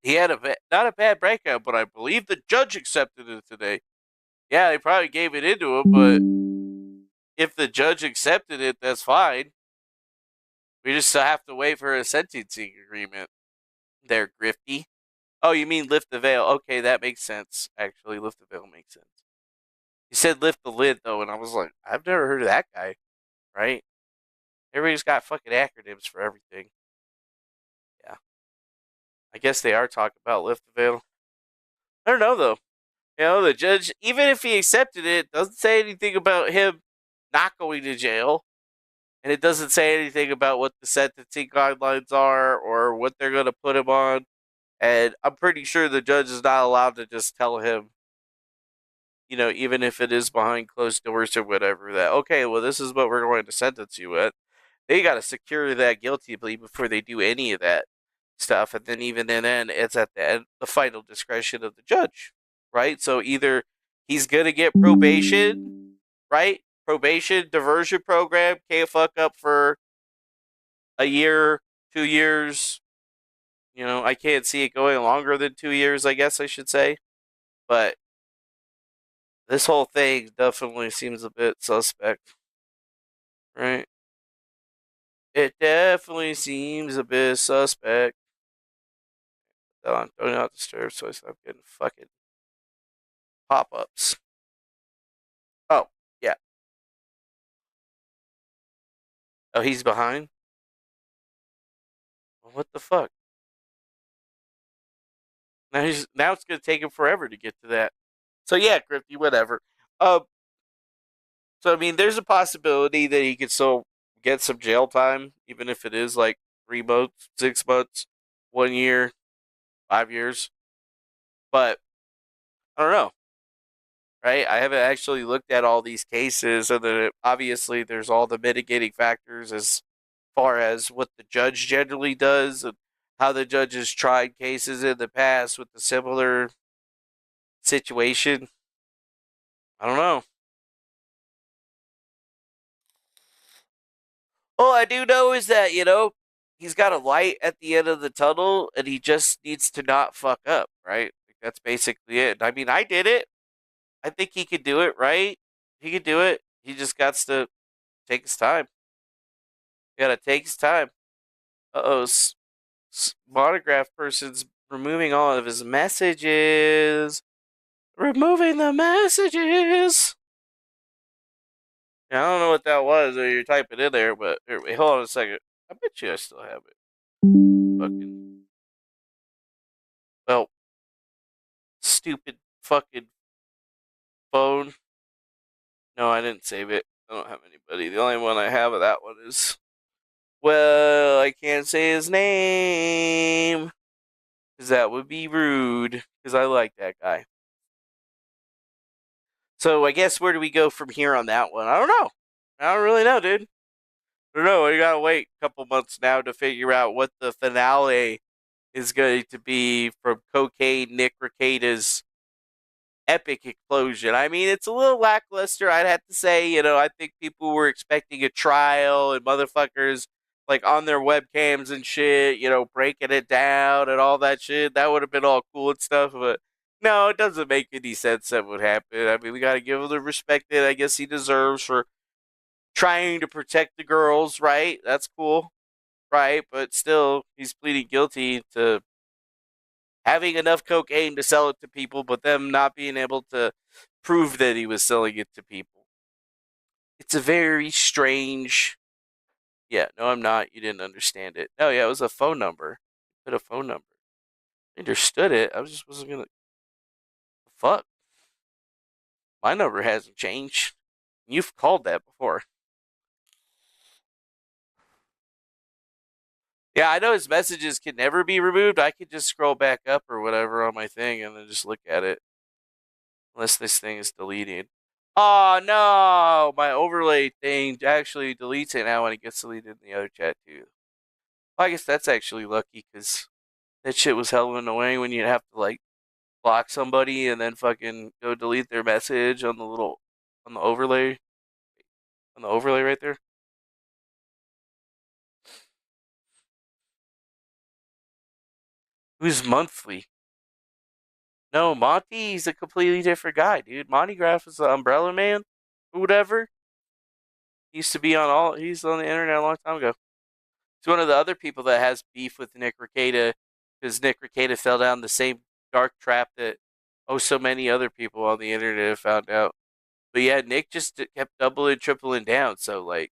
Speaker 1: He had not a bad breakout, but I believe the judge accepted it today. Yeah, they probably gave it into him, but if the judge accepted it, that's fine. We just have to wait for a sentencing agreement. There, Grifty. Oh, you mean lift the veil? Okay, that makes sense. Actually, lift the veil makes sense. He said lift the lid though, and I was like, I've never heard of that guy. Right? Everybody's got fucking acronyms for everything. Yeah. I guess they are talking about lift the veil. I don't know though. You know, the judge, even if he accepted it, doesn't say anything about him not going to jail. And it doesn't say anything about what the sentencing guidelines are or what they're going to put him on. And I'm pretty sure the judge is not allowed to just tell him, even if it is behind closed doors or whatever, that, okay, well, this is what we're going to sentence you at. They got to secure that guilty plea before they do any of that stuff. And then even then, it's at the final discretion of the judge, right? So either he's going to get probation, right? Probation, diversion program, can't fuck up for a year, 2 years. I can't see it going longer than 2 years, I guess I should say. But this whole thing definitely seems a bit suspect, right? It definitely seems a bit suspect. Do not disturb, so I stop getting fucking pop ups. Oh, yeah. Oh, he's behind? Well, what the fuck? Now it's gonna take him forever to get to that. So yeah, Grifty, whatever. So I mean, there's a possibility that he could still get some jail time, even if it is like 3 months, 6 months, 1 year, 5 years. But I don't know, right? I haven't actually looked at all these cases, and then obviously there's all the mitigating factors as far as what the judge generally does and how the judges tried cases in the past with the similar situation. I don't know. All I do know is that, he's got a light at the end of the tunnel and he just needs to not fuck up, right? Like, that's basically it. I mean, I did it. I think he could do it, right? He could do it. He just got to take his time. He got to take his time. Uh-oh. Monograph person's removing all of his messages. Removing the messages. Yeah, I don't know what that was or you're typing in there, but here, wait, hold on a second. I bet you I still have it. Fucking. Well, stupid fucking phone. No, I didn't save it. I don't have anybody. The only one I have of that one is. Well, I can't say his name. Because that would be rude. Because I like that guy. So I guess where do we go from here on that one? I don't know. I don't really know, dude. I don't know. We gotta wait a couple months now to figure out what the finale is going to be from Cocaine Nick Rekieta's epic explosion. I mean, it's a little lackluster, I'd have to say. I think people were expecting a trial and motherfuckers like on their webcams and shit, breaking it down and all that shit. That would have been all cool and stuff, but no, it doesn't make any sense that would happen. I mean, we got to give him the respect that I guess he deserves for trying to protect the girls, right? That's cool, right? But still, he's pleading guilty to having enough cocaine to sell it to people, but them not being able to prove that he was selling it to people. It's a very strange. Yeah, no, I'm not. You didn't understand it. No, yeah, it was a phone number. Put a phone number. I understood it. I just wasn't gonna. Fuck. My number hasn't changed. You've called that before. Yeah, I know his messages can never be removed. I could just scroll back up or whatever on my thing and then just look at it. Unless this thing is deleted. Oh no! My overlay thing actually deletes it now when it gets deleted in the other chat too. Well, I guess that's actually lucky because that shit was hella annoying when you have to like block somebody and then fucking go delete their message on the overlay right there. Who's monthly? No, Monty's a completely different guy, dude. Monty Graff is the Umbrella Man, or whatever. He used to be on all. He's on the internet a long time ago. He's one of the other people that has beef with Nick Rekieta because Nick Rekieta fell down the same dark trap that so many other people on the internet have found out. But yeah, Nick just kept doubling, tripling down. So like,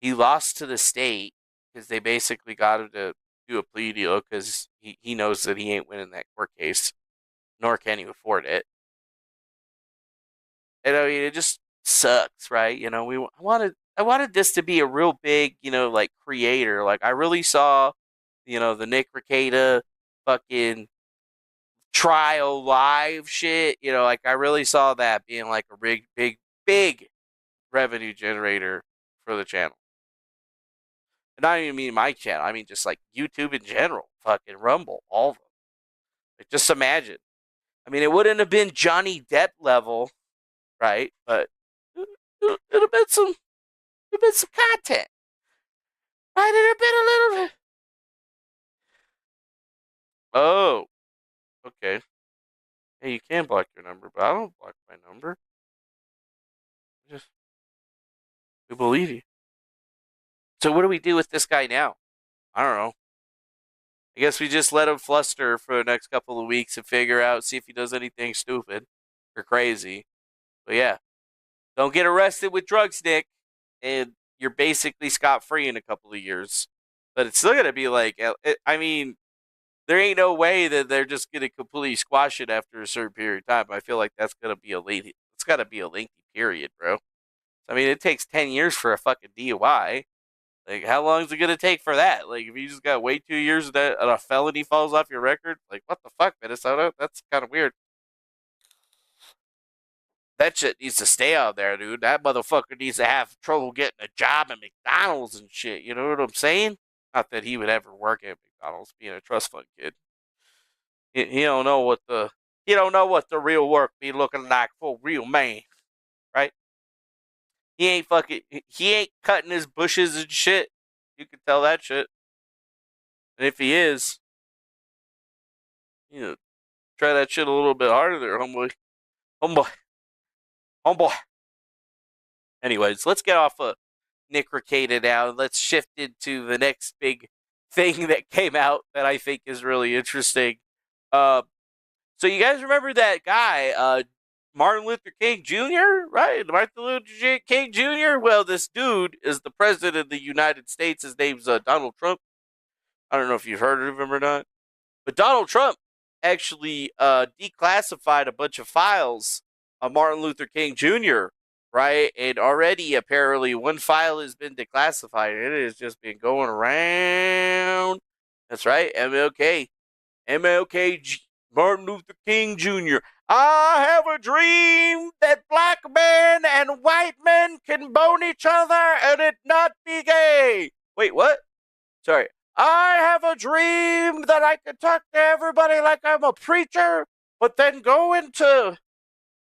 Speaker 1: he lost to the state because they basically got him to do a plea deal because he knows that he ain't winning that court case, nor can he afford it. And I mean, it just sucks, right? I wanted this to be a real big, like creator. Like I really saw, the Nick Rekieta fucking trial live shit. Like I really saw that being like a big, big, big revenue generator for the channel. And I don't even mean my channel. I mean just like YouTube in general, fucking Rumble, all of them. Like just imagine. I mean, it wouldn't have been Johnny Depp level, right? But it'd have been some content. Right? It'd have been a little bit. Oh, okay. Hey, you can block your number, but I don't block my number. Just we believe you. So what do we do with this guy now? I don't know. I guess we just let him fluster for the next couple of weeks and figure out, see if he does anything stupid or crazy. But yeah, don't get arrested with drugs, Nick, and you're basically scot free in a couple of years. But it's still gonna be like, I mean, there ain't no way that they're just gonna completely squash it after a certain period of time. I feel like that's gonna be a lengthy. It's gotta be a lengthy period, bro. I mean, it takes 10 years for a fucking DUI. Like, how long is it going to take for that? Like, if you just got wait 2 years and a felony falls off your record, like, what the fuck, Minnesota? That's kind of weird. That shit needs to stay out there, dude. That motherfucker needs to have trouble getting a job at McDonald's and shit. You know what I'm saying? Not that he would ever work at McDonald's, being a trust fund kid. He don't know what the real work be looking like for a real man, right? He ain't cutting his bushes and shit. You can tell that shit. And if he is, try that shit a little bit harder there, homeboy. Homeboy. Homeboy. Anyways, let's get off of Nick Rekieta now. Let's shift into the next big thing that came out that I think is really interesting. So you guys remember that guy, Martin Luther King Jr., right? Martin Luther King Jr.? Well, this dude is the president of the United States. His name's Donald Trump. I don't know if you've heard of him or not. But Donald Trump actually declassified a bunch of files on Martin Luther King Jr., right? And already, apparently, one file has been declassified. It has just been going around. That's right, MLK. Martin Luther King Jr. I have a dream that black men and white men can bone each other and it not be gay. Wait, what? Sorry. I have a dream that I can talk to everybody like I'm a preacher, but then go into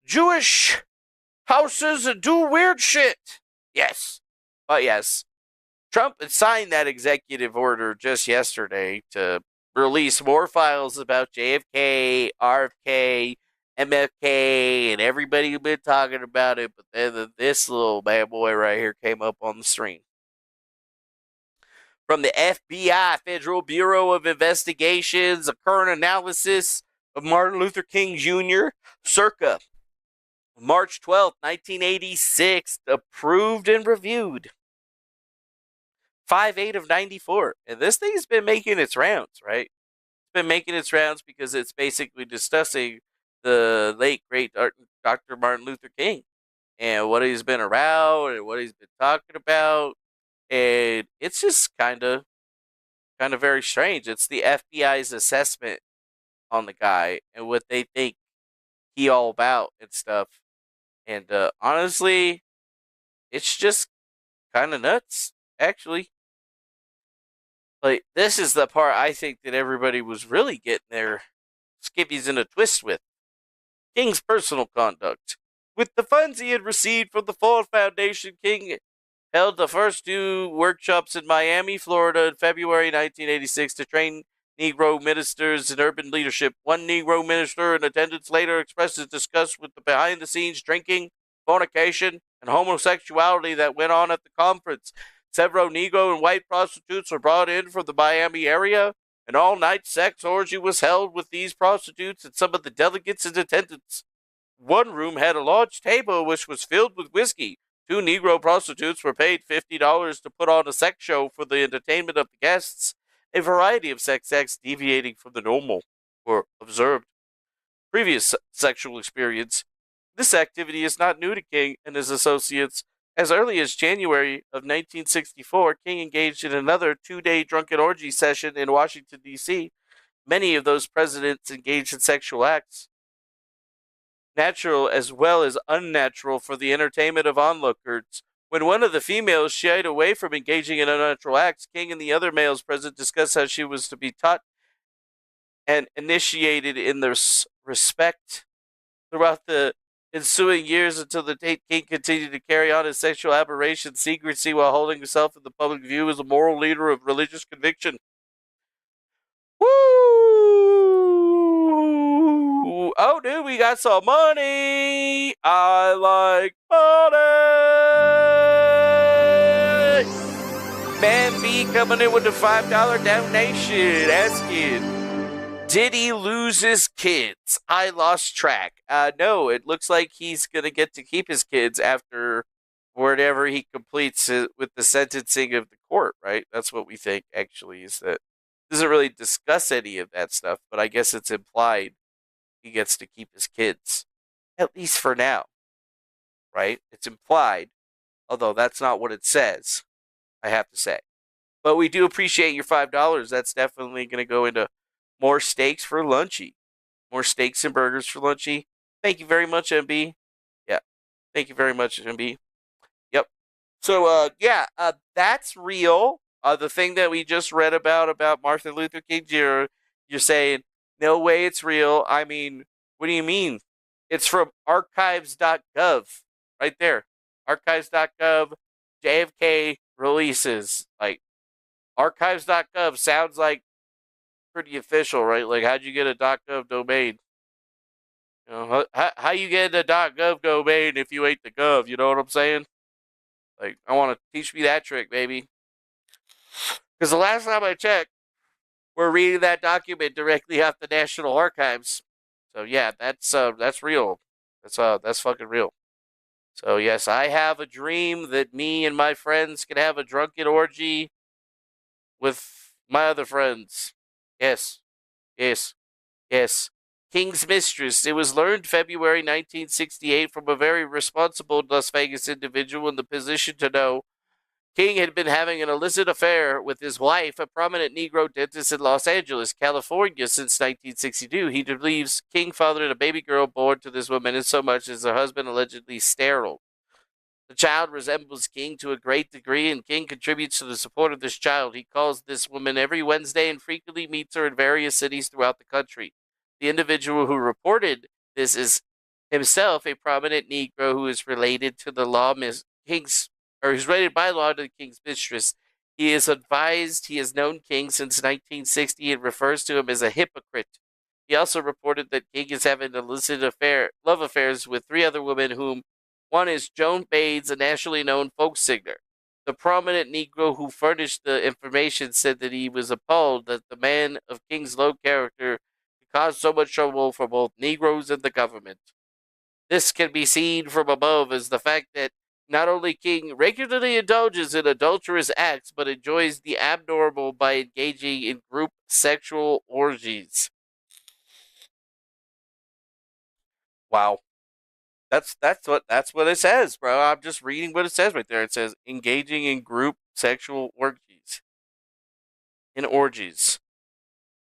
Speaker 1: Jewish houses and do weird shit. Yes. But yes. Trump had signed that executive order just yesterday to release more files about JFK, RFK, MLK, and everybody who'd been talking about it, but then this little bad boy right here came up on the screen. From the FBI, Federal Bureau of Investigations, a current analysis of Martin Luther King Jr., circa March 12th, 1986, approved and reviewed. 5/8 of 94. And this thing's been making its rounds, right? It's been making its rounds because it's basically discussing the late, great Dr. Martin Luther King and what he's been around and what he's been talking about. And it's just kind of very strange. It's the FBI's assessment on the guy and what they think he all about and stuff. And honestly, it's just kind of nuts, actually. Like, this is the part I think that everybody was really getting their skippies in a twist with. King's personal conduct. With the funds he had received from the Ford Foundation, King held the first 2 workshops in Miami, Florida in February 1986 to train Negro ministers in urban leadership. One Negro minister in attendance later expressed his disgust with the behind-the-scenes drinking, fornication, and homosexuality that went on at the conference. Several Negro and white prostitutes were brought in from the Miami area. An all-night sex orgy was held with these prostitutes and some of the delegates in attendance. One room had a large table which was filled with whiskey. 2 Negro prostitutes were paid $50 to put on a sex show for the entertainment of the guests. A variety of sex acts deviating from the normal were observed. Previous sexual experience. This activity is not new to King and his associates. As early as January of 1964, King engaged in another 2-day drunken orgy session in Washington, D.C. Many of those presidents engaged in sexual acts, natural as well as unnatural, for the entertainment of onlookers. When one of the females shied away from engaging in unnatural acts, King and the other males present discussed how she was to be taught and initiated in their respect. Throughout the ensuing years until the date, King continued to carry on his sexual aberration secrecy while holding himself in the public view as a moral leader of religious conviction. Woo! Oh, dude, we got some money. I like money. Man B coming in with the $5 donation, asking, Diddy loses kids? I lost track. No, it looks like he's going to get to keep his kids after whatever he completes with the sentencing of the court, right? That's what we think, actually, is that doesn't really discuss any of that stuff, but I guess it's implied he gets to keep his kids, at least for now, right? It's implied. Although that's not what it says, I have to say. But we do appreciate your $5. That's definitely going to go into more steaks for Lunchy. More steaks and burgers for Lunchy. Thank you very much, MB. Yeah. Thank you very much, MB. Yep. So, that's real. The thing that we just read about Martin Luther King Jr., you're saying, no way it's real. I mean, what do you mean? It's from archives.gov. Right there. Archives.gov, JFK releases. Like, archives.gov sounds like pretty official, right? Like, how'd you get a .gov domain? You know, how you get a .gov domain if you ain't the gov? You know what I'm saying? Like, I want to teach me that trick, baby. Because the last time I checked, we're reading that document directly off the National Archives. So yeah, that's real. That's fucking real. So yes, I have a dream that me and my friends can have a drunken orgy with my other friends. Yes, yes, yes. King's Mistress. It was learned February 1968 from a very responsible Las Vegas individual in the position to know King had been having an illicit affair with his wife, a prominent Negro dentist in Los Angeles, California, since 1962. He believes King fathered a baby girl born to this woman in so much as her husband allegedly sterile. The child resembles King to a great degree, and King contributes to the support of this child. He calls this woman every Wednesday and frequently meets her in various cities throughout the country. The individual who reported this is himself a prominent Negro who is related to the law King's who's related by law to the King's mistress. He is advised he has known King since 1960 and refers to him as a hypocrite. He also reported that King is having illicit love affairs with three other women, whom one is Joan Baines, a nationally known folk singer. The prominent Negro who furnished the information said that he was appalled that the man of King's low character caused so much trouble for both Negroes and the government. This can be seen from above as the fact that not only King regularly indulges in adulterous acts, but enjoys the abnormal by engaging in group sexual orgies. Wow. That's what it says, bro. I'm just reading what it says right there. It says engaging in group sexual orgies. In orgies.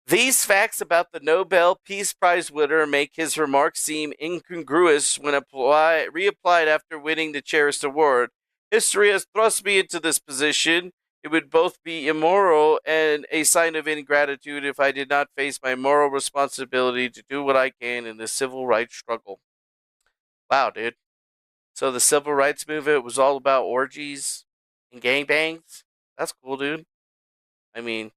Speaker 1: These facts about the Nobel Peace Prize winner make his remarks seem incongruous when reapplied after winning the cherished award. History has thrust me into this position. It would both be immoral and a sign of ingratitude if I did not face my moral responsibility to do what I can in the civil rights struggle. Wow, dude. So the civil rights movement was all about orgies and gangbangs? That's cool, dude. I mean,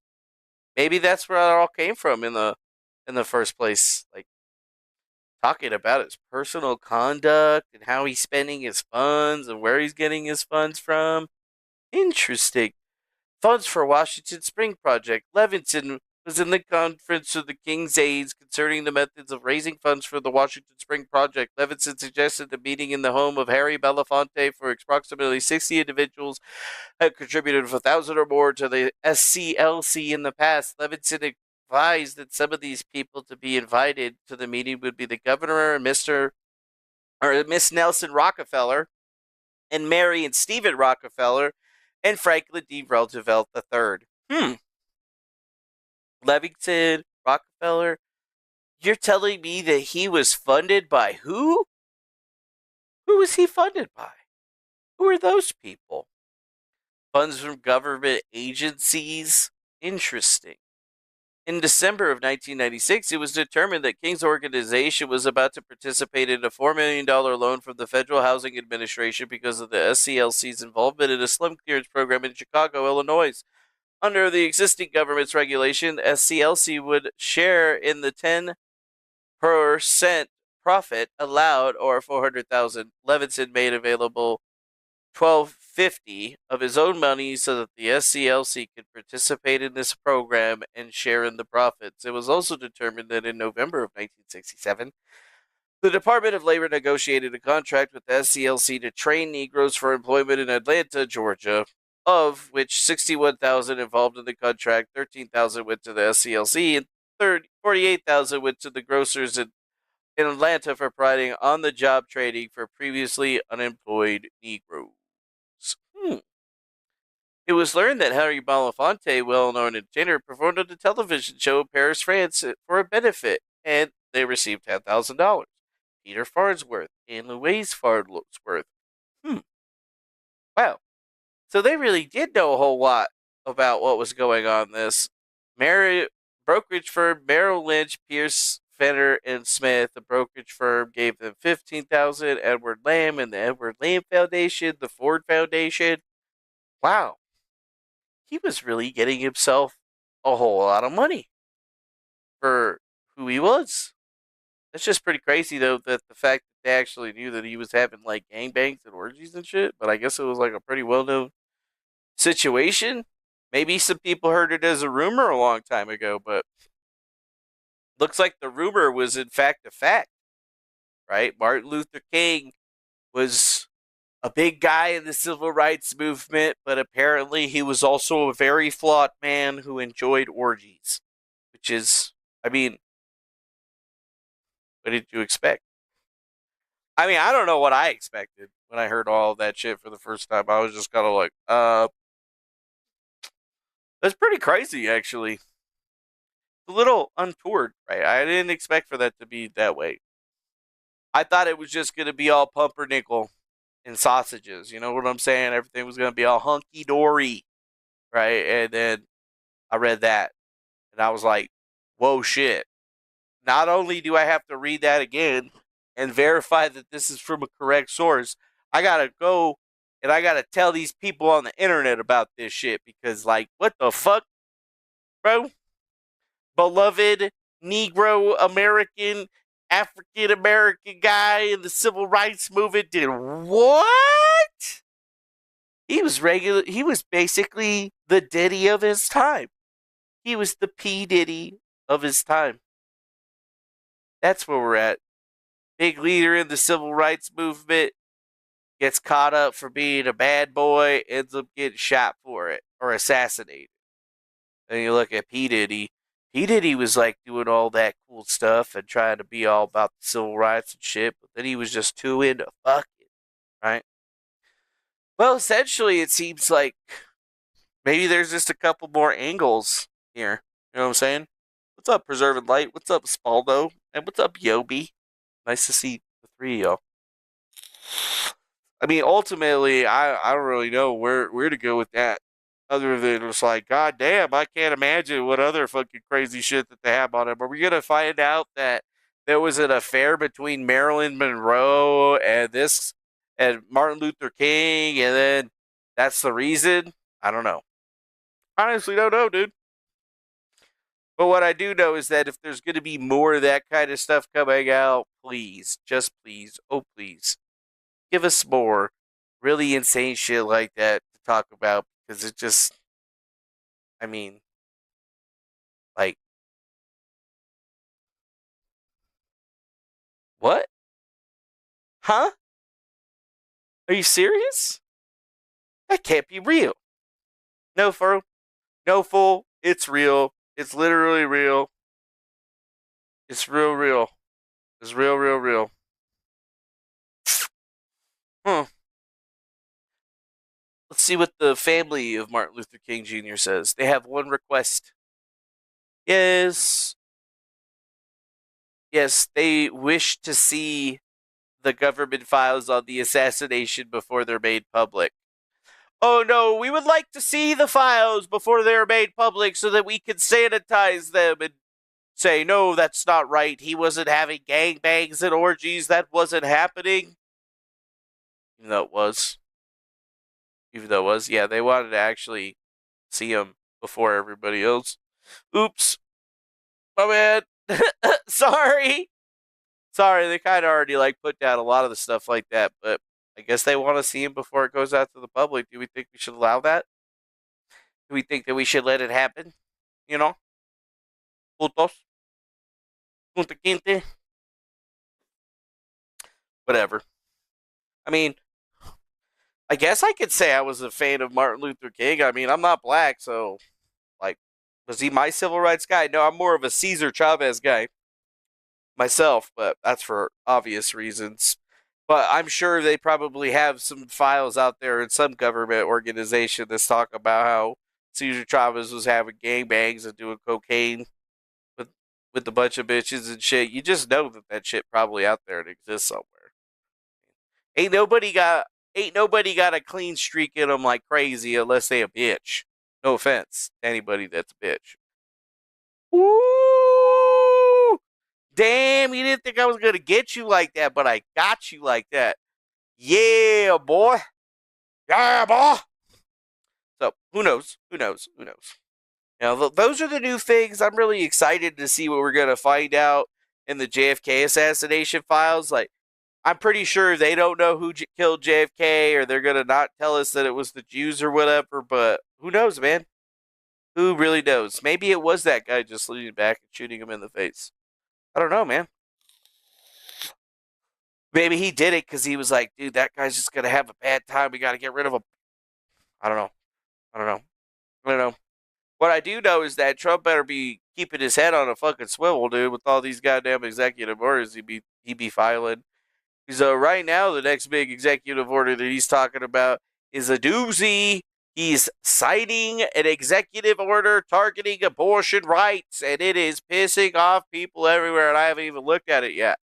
Speaker 1: maybe that's where it all came from in the first place. Like, talking about his personal conduct and how he's spending his funds and where he's getting his funds from. Interesting. Funds for Washington Spring Project. Levinson was in the conference of the King's aides concerning the methods of raising funds for the Washington Spring Project. Levinson suggested a meeting in the home of Harry Belafonte for approximately 60 individuals had contributed 1,000 or more to the SCLC in the past. Levinson advised that some of these people to be invited to the meeting would be the governor and Miss Nelson Rockefeller, and Mary and Stephen Rockefeller, and Franklin D. Roosevelt III. Levinson Rockefeller. You're telling me that he was funded by who? Who was he funded by? Who are those people? Funds from government agencies? Interesting. In December of 1996, it was determined that King's organization was about to participate in a $4 million loan from the Federal Housing Administration because of the SCLC's involvement in a slum clearance program in Chicago, Illinois. Under the existing government's regulation, SCLC would share in the 10% profit allowed, or $400,000. Levinson made available $1,250 of his own money so that the SCLC could participate in this program and share in the profits. It was also determined that in November of 1967, the Department of Labor negotiated a contract with the SCLC to train Negroes for employment in Atlanta, Georgia, of which 61,000 involved in the contract, 13,000 went to the SCLC, and 48,000 went to the grocers in Atlanta for providing on-the-job training for previously unemployed Negroes. It was learned that Harry Belafonte, well-known entertainer, performed on a television show in Paris, France for a benefit, and they received $10,000. Peter Farnsworth and Louise Farnsworth. Wow. So they really did know a whole lot about what was going on in this. Brokerage firm Merrill Lynch, Pierce, Fenner, and Smith, the brokerage firm, gave them $15,000. Edward Lamb and the Edward Lamb Foundation, the Ford Foundation. Wow. He was really getting himself a whole lot of money for who he was. That's just pretty crazy, though, that the fact that they actually knew that he was having, like, gangbangs and orgies and shit, but I guess it was, like, a pretty well-known situation. Maybe some people heard it as a rumor a long time ago, but looks like the rumor was, in fact, a fact, right? Martin Luther King was a big guy in the civil rights movement, but apparently he was also a very flawed man who enjoyed orgies, which is, I mean, what did you expect? I mean, I don't know what I expected when I heard all of that shit for the first time. I was just kind of like, that's pretty crazy, actually. A little untoward, right? I didn't expect for that to be that way. I thought it was just going to be all pumpernickel and sausages. You know what I'm saying? Everything was going to be all hunky dory, right? And then I read that and I was like, whoa, shit. Not only do I have to read that again and verify that this is from a correct source, I got to go and I got to tell these people on the internet about this shit because, like, what the fuck, bro? Beloved Negro American, African American guy in the civil rights movement did what? He was regular. He was basically the Diddy of his time. He was the P Diddy of his time. That's where we're at. Big leader in the civil rights movement gets caught up for being a bad boy, ends up getting shot for it or assassinated. Then you look at P Diddy. P Diddy was like doing all that cool stuff and trying to be all about the civil rights and shit, but then he was just too into fucking, right? Well, essentially, it seems like maybe there's just a couple more angles here. You know what I'm saying? What's up, Preserving Light? What's up, Spaldo? And what's up, Yobi? Nice to see the three of y'all. I mean, ultimately, I don't really know where to go with that. Other than it's like, God damn, I can't imagine what other fucking crazy shit that they have on him. Are we gonna find out that there was an affair between Marilyn Monroe and this and Martin Luther King, and then that's the reason? I don't know. Honestly, don't know, dude. But what I do know is that if there's gonna be more of that kind of stuff coming out, please, just please, oh please, give us more really insane shit like that to talk about because it just, I mean, like, what? Huh? Are you serious? That can't be real. No, fool. No, fool. It's real. It's literally real. It's real, real. It's real, real, real. Huh. Let's see what the family of Martin Luther King Jr. says. They have one request. Yes. Yes, they wish to see the government files on the assassination before they're made public. Oh no, we would like to see the files before they're made public so that we can sanitize them and say, no, that's not right. He wasn't having gangbangs and orgies. That wasn't happening. Even though it was. Yeah, they wanted to actually see him before everybody else. Oops. My bad. Sorry. Sorry, they kind of already like put down a lot of the stuff like that, but I guess they want to see him before it goes out to the public. Do we think we should allow that? Do we think that we should let it happen? You know? Putos? Punta quinte? Whatever. I mean, I guess I could say I was a fan of Martin Luther King. I mean, I'm not black, so, like, was he my civil rights guy? No, I'm more of a Cesar Chavez guy myself, but that's for obvious reasons. But I'm sure they probably have some files out there in some government organization that's talk about how Cesar Chavez was having gangbangs and doing cocaine with a bunch of bitches and shit. You just know that shit probably out there and exists somewhere. Ain't nobody got a clean streak in them like crazy unless they a bitch. No offense to anybody that's a bitch. Woo! Damn, you didn't think I was gonna get you like that, but I got you like that. Yeah, boy. Yeah, boy. So who knows? Who knows? Who knows? Now, those are the new things. I'm really excited to see what we're gonna find out in the JFK assassination files. Like, I'm pretty sure they don't know who killed JFK, or they're gonna not tell us that it was the Jews or whatever. But who knows, man? Who really knows? Maybe it was that guy just leaning back and shooting him in the face. I don't know, man. Maybe he did it because he was like, dude, that guy's just gonna have a bad time. We gotta get rid of him. I don't know. I don't know. I don't know. What I do know is that Trump better be keeping his head on a fucking swivel, dude, with all these goddamn executive orders he be filing. So right now, the next big executive order that he's talking about is a doozy. He's citing an executive order targeting abortion rights, and it is pissing off people everywhere, and I haven't even looked at it yet.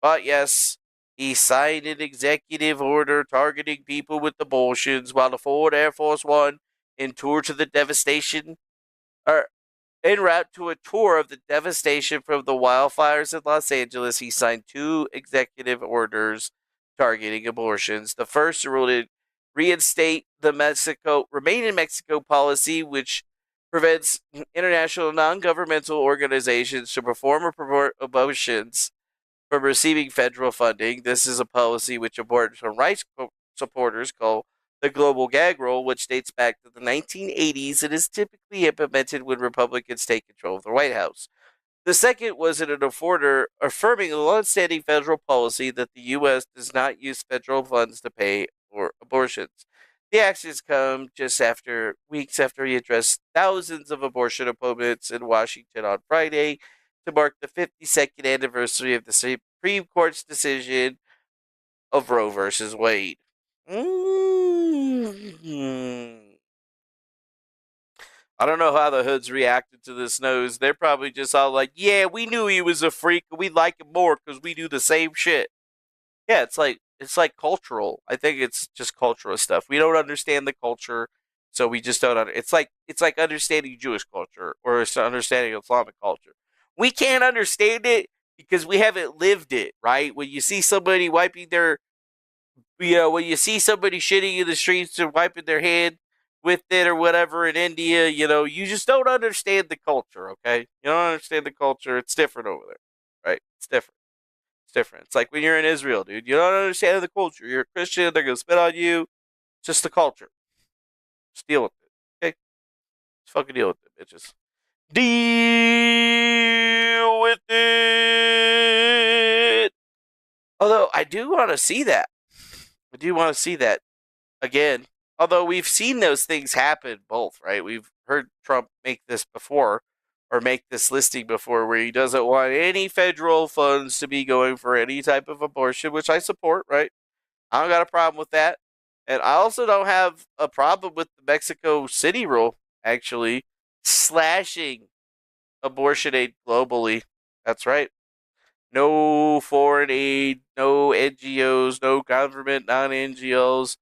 Speaker 1: But yes, he signed an executive order targeting people with abortions while the Ford Air Force One en tour to the devastation, or en route to a tour of the devastation from the wildfires in Los Angeles. He signed 2 executive orders targeting abortions. The first ruled reinstate the Remain in Mexico policy, which prevents international non-governmental organizations to perform or promote abortions from receiving federal funding. This is a policy which abortion rights supporters call the global gag rule, which dates back to the 1980s and is typically implemented when Republicans take control of the White House. The second was an order affirming a long-standing federal policy that the U.S. does not use federal funds to pay for abortions. The actions come just weeks after he addressed thousands of abortion opponents in Washington on Friday to mark the 52nd anniversary of the Supreme Court's decision of Roe versus Wade. I don't know how the hoods reacted to this news. They're probably just all like, yeah, we knew he was a freak, and we like him more because we do the same shit. Yeah, it's like cultural. I think it's just cultural stuff. We don't understand the culture, so we just don't. It's like understanding Jewish culture or understanding Islamic culture. We can't understand it because we haven't lived it, right? When you see somebody wiping their, when you see somebody shitting in the streets or wiping their hand with it or whatever in India, you just don't understand the culture, okay? You don't understand the culture. It's different over there, right? It's different. It's different. It's like when you're in Israel, dude. You don't understand the culture. You're a Christian. They're going to spit on you. It's just the culture. Just deal with it, okay? Just fucking deal with it, bitches. Deal with it. Although I do want to see that. I do want to see that again. Although we've seen those things happen both, right? We've heard Trump make this before, or make this listing before, where he doesn't want any federal funds to be going for any type of abortion, which I support, right? I don't got a problem with that. And I also don't have a problem with the Mexico City rule, actually, slashing abortion aid globally. That's right. No foreign aid, no NGOs, no government, non NGOs.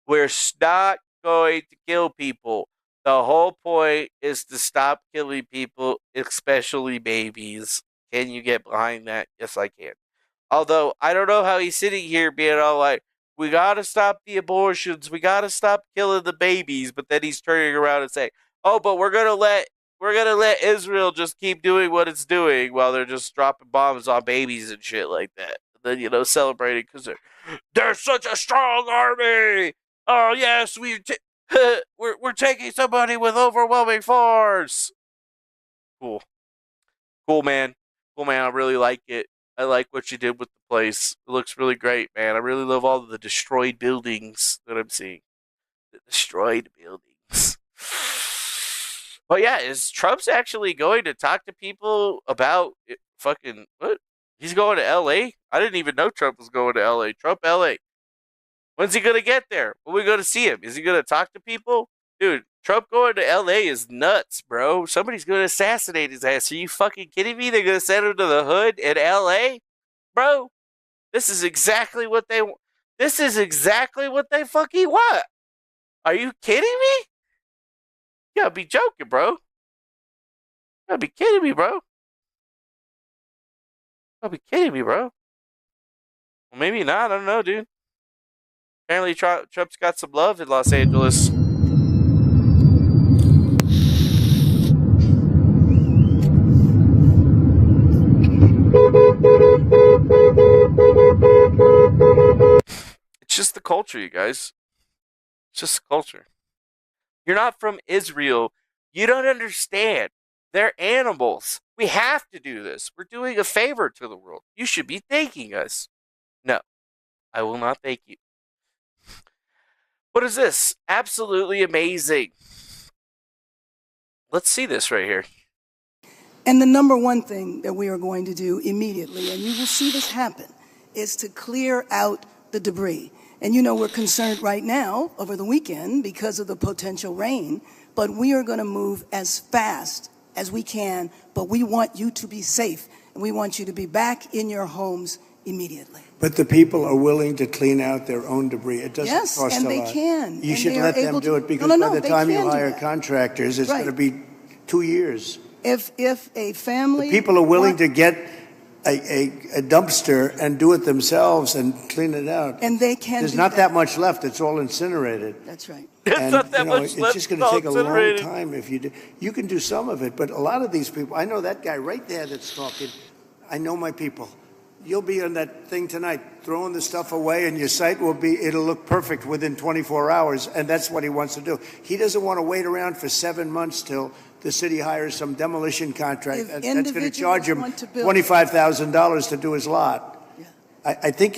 Speaker 1: We're not going to kill people. The whole point is to stop killing people, especially babies. Can you get behind that? Yes, I can. Although, I don't know how he's sitting here being all like, we gotta stop the abortions, we gotta stop killing the babies, but then he's turning around and saying, oh, but we're gonna let Israel just keep doing what it's doing while they're just dropping bombs on babies and shit like that. And then, celebrating because they're such a strong army. Oh yes, we're taking somebody with overwhelming force. Cool, cool man, cool man. I really like it. I like what you did with the place. It looks really great, man. I really love all of the destroyed buildings that I'm seeing. The destroyed buildings. But yeah, is Trump's actually going to talk to people about fucking what? He's going to L.A.? I didn't even know Trump was going to L.A. Trump, L.A. When's he going to get there? When we going to see him? Is he going to talk to people? Dude, Trump going to L.A. is nuts, bro. Somebody's going to assassinate his ass. Are you fucking kidding me? They're going to send him to the hood in L.A.? Bro, this is exactly what they want. This is exactly what they fucking want. Are you kidding me? You gotta be joking, bro. You gotta be kidding me, bro. You gotta be kidding me, bro. Well, maybe not. I don't know, dude. Apparently, Trump's got some love in Los Angeles. It's just the culture, you guys. It's just the culture. You're not from Israel. You don't understand. They're animals. We have to do this. We're doing a favor to the world. You should be thanking us. No, I will not thank you. What is this? Absolutely amazing. Let's see this right here.
Speaker 3: And the number one thing that we are going to do immediately, and you will see this happen, is to clear out the debris. And you know we're concerned right now over the weekend because of the potential rain, but we are going to move as fast as we can, but we want you to be safe, and we want you to be back in your homes immediately.
Speaker 4: But the people are willing to clean out their own debris. It doesn't
Speaker 3: Yes,
Speaker 4: cost
Speaker 3: and
Speaker 4: a
Speaker 3: they
Speaker 4: lot.
Speaker 3: can,
Speaker 4: You
Speaker 3: and
Speaker 4: should
Speaker 3: they are
Speaker 4: let them
Speaker 3: able
Speaker 4: do
Speaker 3: to-
Speaker 4: it because
Speaker 3: No,
Speaker 4: by the
Speaker 3: they
Speaker 4: time you
Speaker 3: can do
Speaker 4: hire
Speaker 3: that.
Speaker 4: contractors, it's
Speaker 3: Right.
Speaker 4: going to be 2 years.
Speaker 3: If a family...
Speaker 4: People are willing to get a dumpster and do it themselves and clean it out.
Speaker 3: And they can
Speaker 4: There's
Speaker 3: do
Speaker 4: not that much left. It's all incinerated.
Speaker 3: That's right.
Speaker 1: There's
Speaker 4: And,
Speaker 1: not that
Speaker 4: you know,
Speaker 1: much
Speaker 4: it's
Speaker 1: left.
Speaker 4: just going to
Speaker 1: It's all
Speaker 4: take a long
Speaker 1: incinerated.
Speaker 4: time if you do. You can do some of it, but a lot of these people, I know that guy right there that's talking. I know my people. You'll be on that thing tonight, throwing the stuff away, and your site it'll look perfect within 24 hours, and that's what he wants to do. He doesn't want to wait around for 7 months till the city hires some demolition contract.
Speaker 3: If
Speaker 4: That's going to
Speaker 3: individuals
Speaker 4: charge him
Speaker 3: want to build-
Speaker 4: $25,000 to do his lot.
Speaker 3: Yeah.
Speaker 4: I think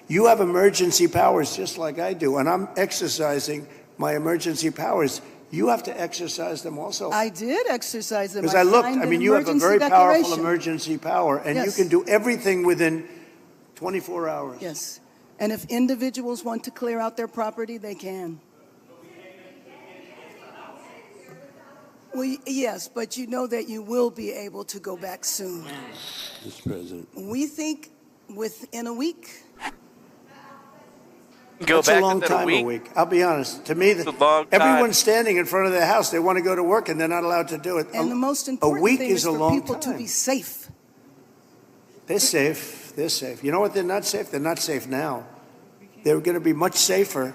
Speaker 4: you have emergency powers just like I do, and I'm exercising my emergency powers. You have to exercise them also.
Speaker 3: I did exercise them.
Speaker 4: Because I looked,
Speaker 3: signed
Speaker 4: I
Speaker 3: an
Speaker 4: mean, you have a
Speaker 3: emergency
Speaker 4: very powerful
Speaker 3: declaration.
Speaker 4: emergency power, and you
Speaker 3: Yes.
Speaker 4: can do everything within 24 hours.
Speaker 3: Yes. And if individuals want to clear out their property, they can. Well, yes, but you know that you will be able to go back soon.
Speaker 4: Mr. President.
Speaker 3: We think within a week.
Speaker 1: Go
Speaker 4: That's
Speaker 1: back
Speaker 4: a long
Speaker 1: within
Speaker 4: time,
Speaker 1: a week.
Speaker 4: I'll be honest. To me,
Speaker 1: It's a long time.
Speaker 4: everyone's standing in front of their house. They want to go to work, and they're not allowed to do it.
Speaker 3: And the most
Speaker 4: a
Speaker 3: important
Speaker 4: week
Speaker 3: thing
Speaker 4: is
Speaker 3: is
Speaker 4: a
Speaker 3: for
Speaker 4: long
Speaker 3: people to
Speaker 4: time.
Speaker 3: be safe.
Speaker 4: They're safe. They're safe. You know what? They're not safe. They're not safe now. They're going to be much safer.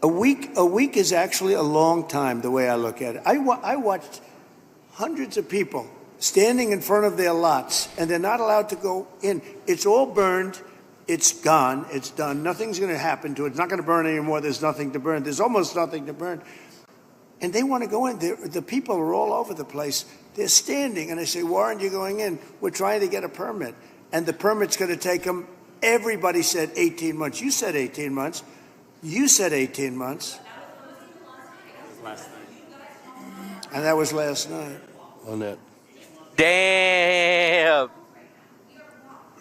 Speaker 4: A week is actually a long time, the way I look at it. I watched hundreds of people standing in front of their lots, and they're not allowed to go in. It's all burned. It's gone. It's done. Nothing's going to happen to it. It's not going to burn anymore. There's nothing to burn. There's almost nothing to burn. And they want to go in. The people are all over the place. They're standing, and I say, why aren't you going in? We're trying to get a permit. And the permit's going to take them, everybody said 18 months. You said 18 months. You said 18 months. And that was last night. On that.
Speaker 1: Damn.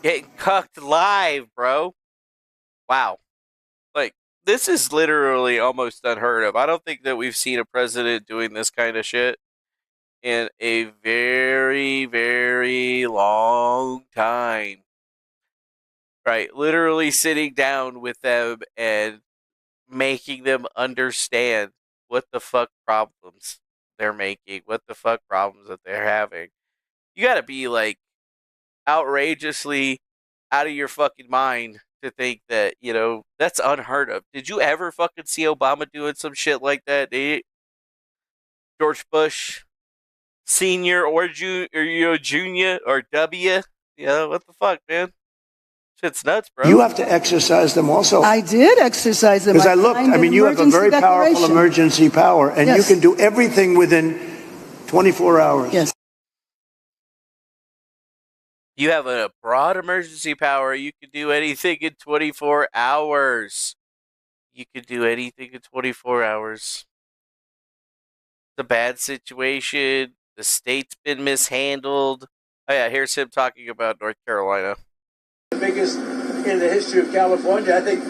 Speaker 1: Getting cucked live, bro. Wow. Like, this is literally almost unheard of. I don't think that we've seen a president doing this kind of shit in a very, very long time. Right? Literally sitting down with them and making them understand what the fuck problems they're making, what the fuck problems that they're having. You gotta be, like, outrageously out of your fucking mind to think that, you know, that's unheard of. Did you ever fucking see Obama doing some shit like that? George Bush Senior or Junior or W? You know, what the fuck, man? Shit's nuts, bro.
Speaker 4: You have to exercise them also.
Speaker 3: I did exercise them.
Speaker 4: Because I looked,
Speaker 3: signed
Speaker 4: I
Speaker 3: an
Speaker 4: mean, you have a
Speaker 3: emergency
Speaker 4: very powerful
Speaker 3: declaration.
Speaker 4: emergency power, and
Speaker 3: Yes.
Speaker 4: you can do everything within 24 hours.
Speaker 3: Yes.
Speaker 1: You have a broad emergency power. You can do anything in 24 hours. You can do anything in 24 hours. It's a bad situation. The state's been mishandled. Oh yeah, here's him talking about North Carolina.
Speaker 5: The biggest in the history of California. I think,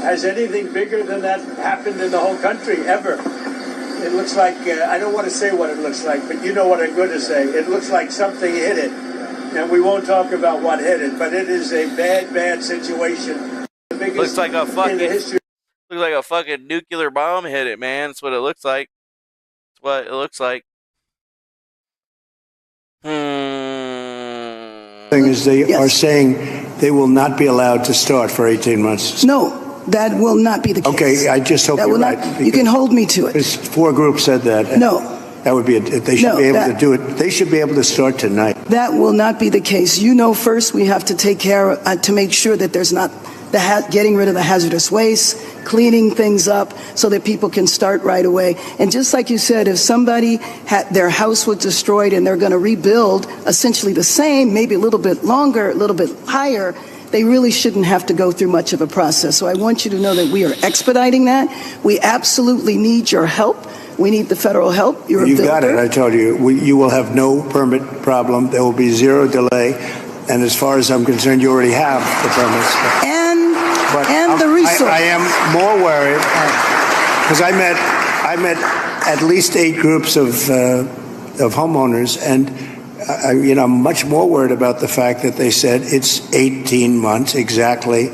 Speaker 5: has anything bigger than that happened in the whole country ever? It looks like, I don't want to say what it looks like, but you know what I'm going to say. It looks like something hit it. And we won't talk about what hit it, but it is a bad, bad situation. The biggest
Speaker 1: Looks like a fucking,
Speaker 5: in the history.
Speaker 1: looks like a fucking nuclear bomb hit it, man. That's what it looks like. That's what it looks like.
Speaker 4: Thing is, they are saying they will not be allowed to start for 18 months.
Speaker 3: No, that will not be the case.
Speaker 4: Okay, I just hope
Speaker 3: That
Speaker 4: you're
Speaker 3: will
Speaker 4: right.
Speaker 3: not, you can hold me to it.
Speaker 4: Because 4 groups said that.
Speaker 3: No.
Speaker 4: That would be they should
Speaker 3: No,
Speaker 4: be able
Speaker 3: that-
Speaker 4: to do it. They should be able to start tonight.
Speaker 3: That will not be the case. You know, first we have to take care to make sure that there's not getting rid of the hazardous waste, cleaning things up so that people can start right away. And just like you said, if somebody had their house was destroyed and they're going to rebuild essentially the same, maybe a little bit longer, a little bit higher, they really shouldn't have to go through much of a process. So I want you to know that we are expediting that. We absolutely need your help. We need the federal help. You're
Speaker 4: You've
Speaker 3: a builder.
Speaker 4: got it. I told you. You will have no permit problem. There will be 0 delay. And as far as I'm concerned, you already have the permits.
Speaker 3: And the resource.
Speaker 4: I am more worried because I met at least 8 groups of homeowners, and I'm much more worried about the fact that they said it's 18 months exactly,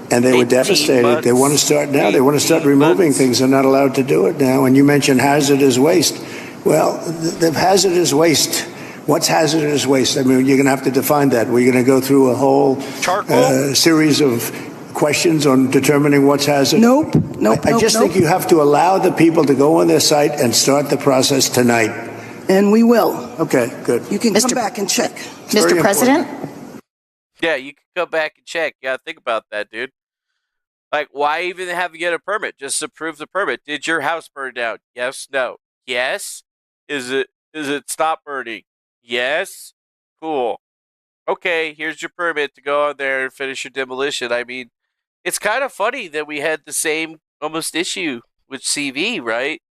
Speaker 4: and they were devastated.
Speaker 1: Months.
Speaker 4: They want to start now. They want to start removing things. They're not allowed to do it now. And you mentioned hazardous waste. Well, the hazardous waste. What's hazardous waste? I mean, you're going to have to define that. We're going to go through a whole series of questions on determining what's hazardous.
Speaker 3: Nope.
Speaker 4: I just think you have to allow the people to go on their site and start the process tonight.
Speaker 3: And we will.
Speaker 4: Okay, good.
Speaker 3: You can come back and check.
Speaker 6: Mr. President?
Speaker 1: Yeah, you can go back and check. Yeah, think about that, dude. Like, why even have you get a permit? Just approve the permit. Did your house burn down? Yes, no. Yes? Is it stop burning? Yes? Cool. Okay, here's your permit to go on there and finish your demolition. I mean, it's kind of funny that we had the same almost issue with CV, right?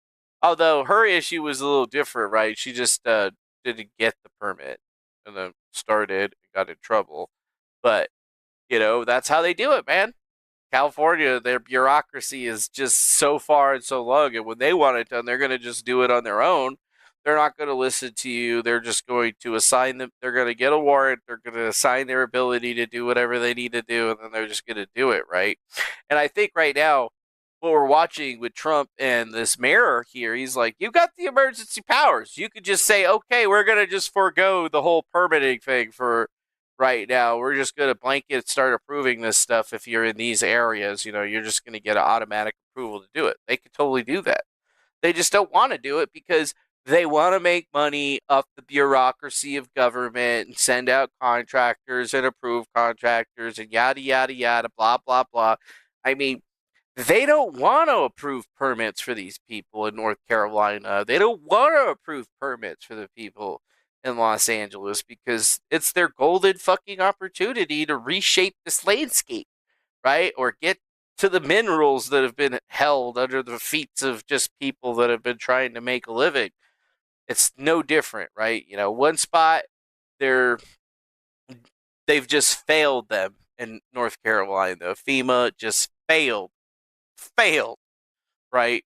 Speaker 1: Although her issue was a little different, right? She just didn't get the permit and then started and got in trouble. But, that's how they do it, man. California, their bureaucracy is just so far and so long, and when they want it done, they're going to just do it on their own. They're not going to listen to you. They're just going to assign them. They're going to get a warrant. They're going to assign their ability to do whatever they need to do, and then they're just going to do it, right? And I think right now, what we're watching with Trump and this mayor here, he's like, you've got the emergency powers. You could just say, okay, we're going to just forego the whole permitting thing for right now. We're just going to blanket start approving this stuff if you're in these areas. You're just going to get an automatic approval to do it. They could totally do that. They just don't want to do it because they want to make money off the bureaucracy of government and send out contractors and approve contractors and yada, yada, yada, blah, blah, blah. I mean, they don't want to approve permits for these people in North Carolina. They don't want to approve permits for the people in Los Angeles because it's their golden fucking opportunity to reshape this landscape, right? Or get to the minerals that have been held under the feet of just people that have been trying to make a living. It's no different, right? One spot, they've just failed them in North Carolina. FEMA just failed, right?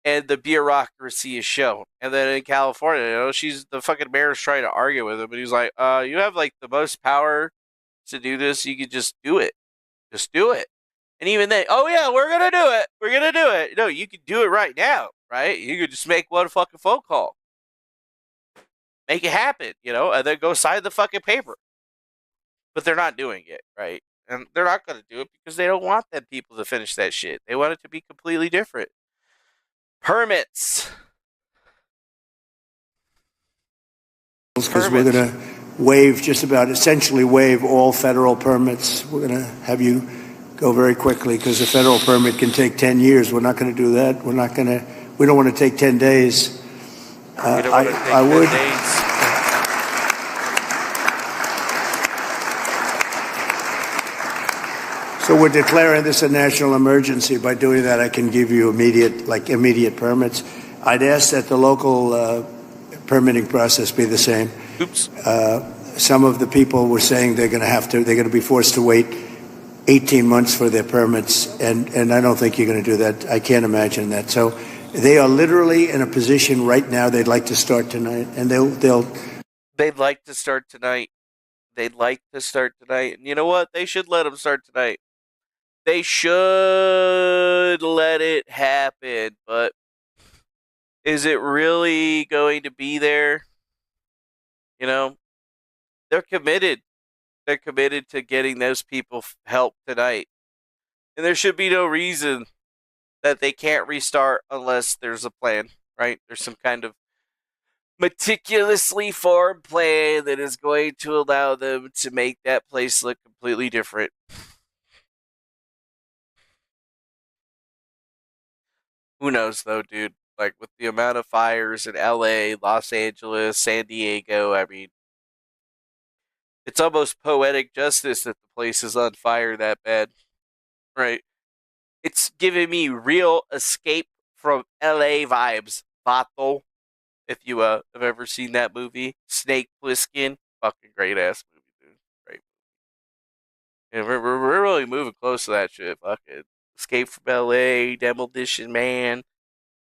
Speaker 1: And the bureaucracy is shown. And then in California, the fucking mayor's trying to argue with him, but he's like, you have like the most power to do this. You could just do it. Just do it. And even then, oh yeah, we're going to do it. We're going to do it. No, you could do it right now, right? You could just make one fucking phone call. Make it happen, and then go sign the fucking paper. But they're not doing it, right? And they're not going to do it because they don't want them people to finish that shit. They want it to be completely different. Permits.
Speaker 4: Because we're going to essentially waive all federal permits. We're going to have you go very quickly because a federal permit can take 10 years. We're not going to do that. We don't want to take 10 days. I would. So we're declaring this a national emergency. By doing that, I can give you immediate permits. I'd ask that the local permitting process be the same.
Speaker 1: Oops.
Speaker 4: some of the people were saying they're going to be forced to wait 18 months for their permits, and I don't think you're going to do that. I can't imagine that. So they are literally in a position right now they'd like to start tonight, and
Speaker 1: they'd like to start tonight. They'd like to start tonight. And you know what? They should let them start tonight. They should let it happen, but is it really going to be there? You know, they're committed. They're committed to getting those people help tonight. And there should be no reason that they can't restart unless there's a plan, right? There's some kind of meticulously formed plan that is going to allow them to make that place look completely different. Who knows, though, dude? Like, with the amount of fires in LA, Los Angeles, San Diego, I mean, it's almost poetic justice that the place is on fire that bad, right? It's giving me real Escape from LA vibes, Vato. If you have ever seen that movie, Snake Plissken, fucking great ass movie, dude. Great. And we're really moving close to that shit. Fucking Escape from LA, Demolition Man.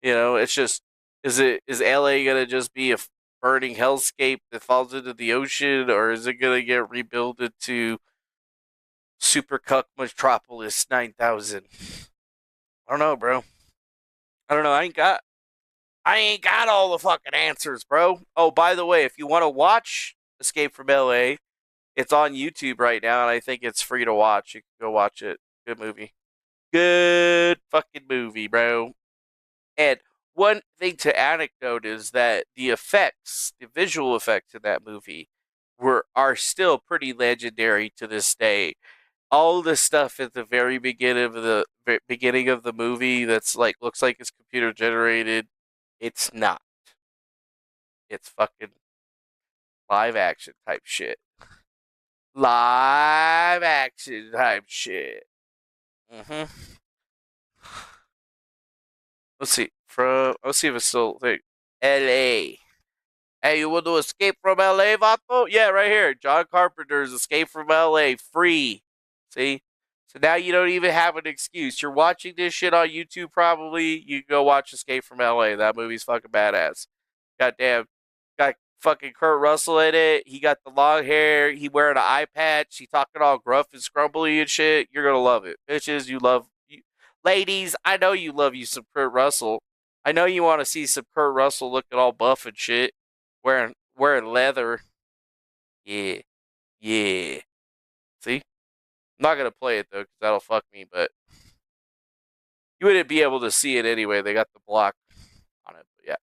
Speaker 1: You know, it's just is LA gonna just be a burning hellscape that falls into the ocean, or is it gonna get rebuilt into Super Cuck Metropolis 9000? I don't know, bro. I don't know. I ain't got all the fucking answers, bro. Oh, by the way, if you want to watch Escape from LA, it's on YouTube right now, and I think it's free to watch. You can go watch it. Good movie. Good fucking movie, bro. And one thing to anecdote is that the effects, the visual effects in that movie, are still pretty legendary to this day. All the stuff at the very beginning of the movie that's like looks like it's computer generated, it's not. It's fucking live action type shit. Live action type shit. Mm-hmm. Let's see. Let's see if it's still like L.A. Hey, you want to escape from L.A., Vato? Yeah, right here. John Carpenter's Escape from L.A. free. See? So now you don't even have an excuse. You're watching this shit on YouTube probably. You can go watch Escape from L.A. That movie's fucking badass. Goddamn. Got fucking Kurt Russell in it. He got the long hair. He wearing an eye patch. He talking all gruff and scrumbly and shit. You're gonna love it. Bitches, ladies, I know you love you some Kurt Russell. I know you want to see some Kurt Russell looking all buff and shit. Wearing leather. Yeah. Yeah. See? I'm not gonna play it though, because that'll fuck me, but you wouldn't be able to see it anyway. They got the block on it. But yeah.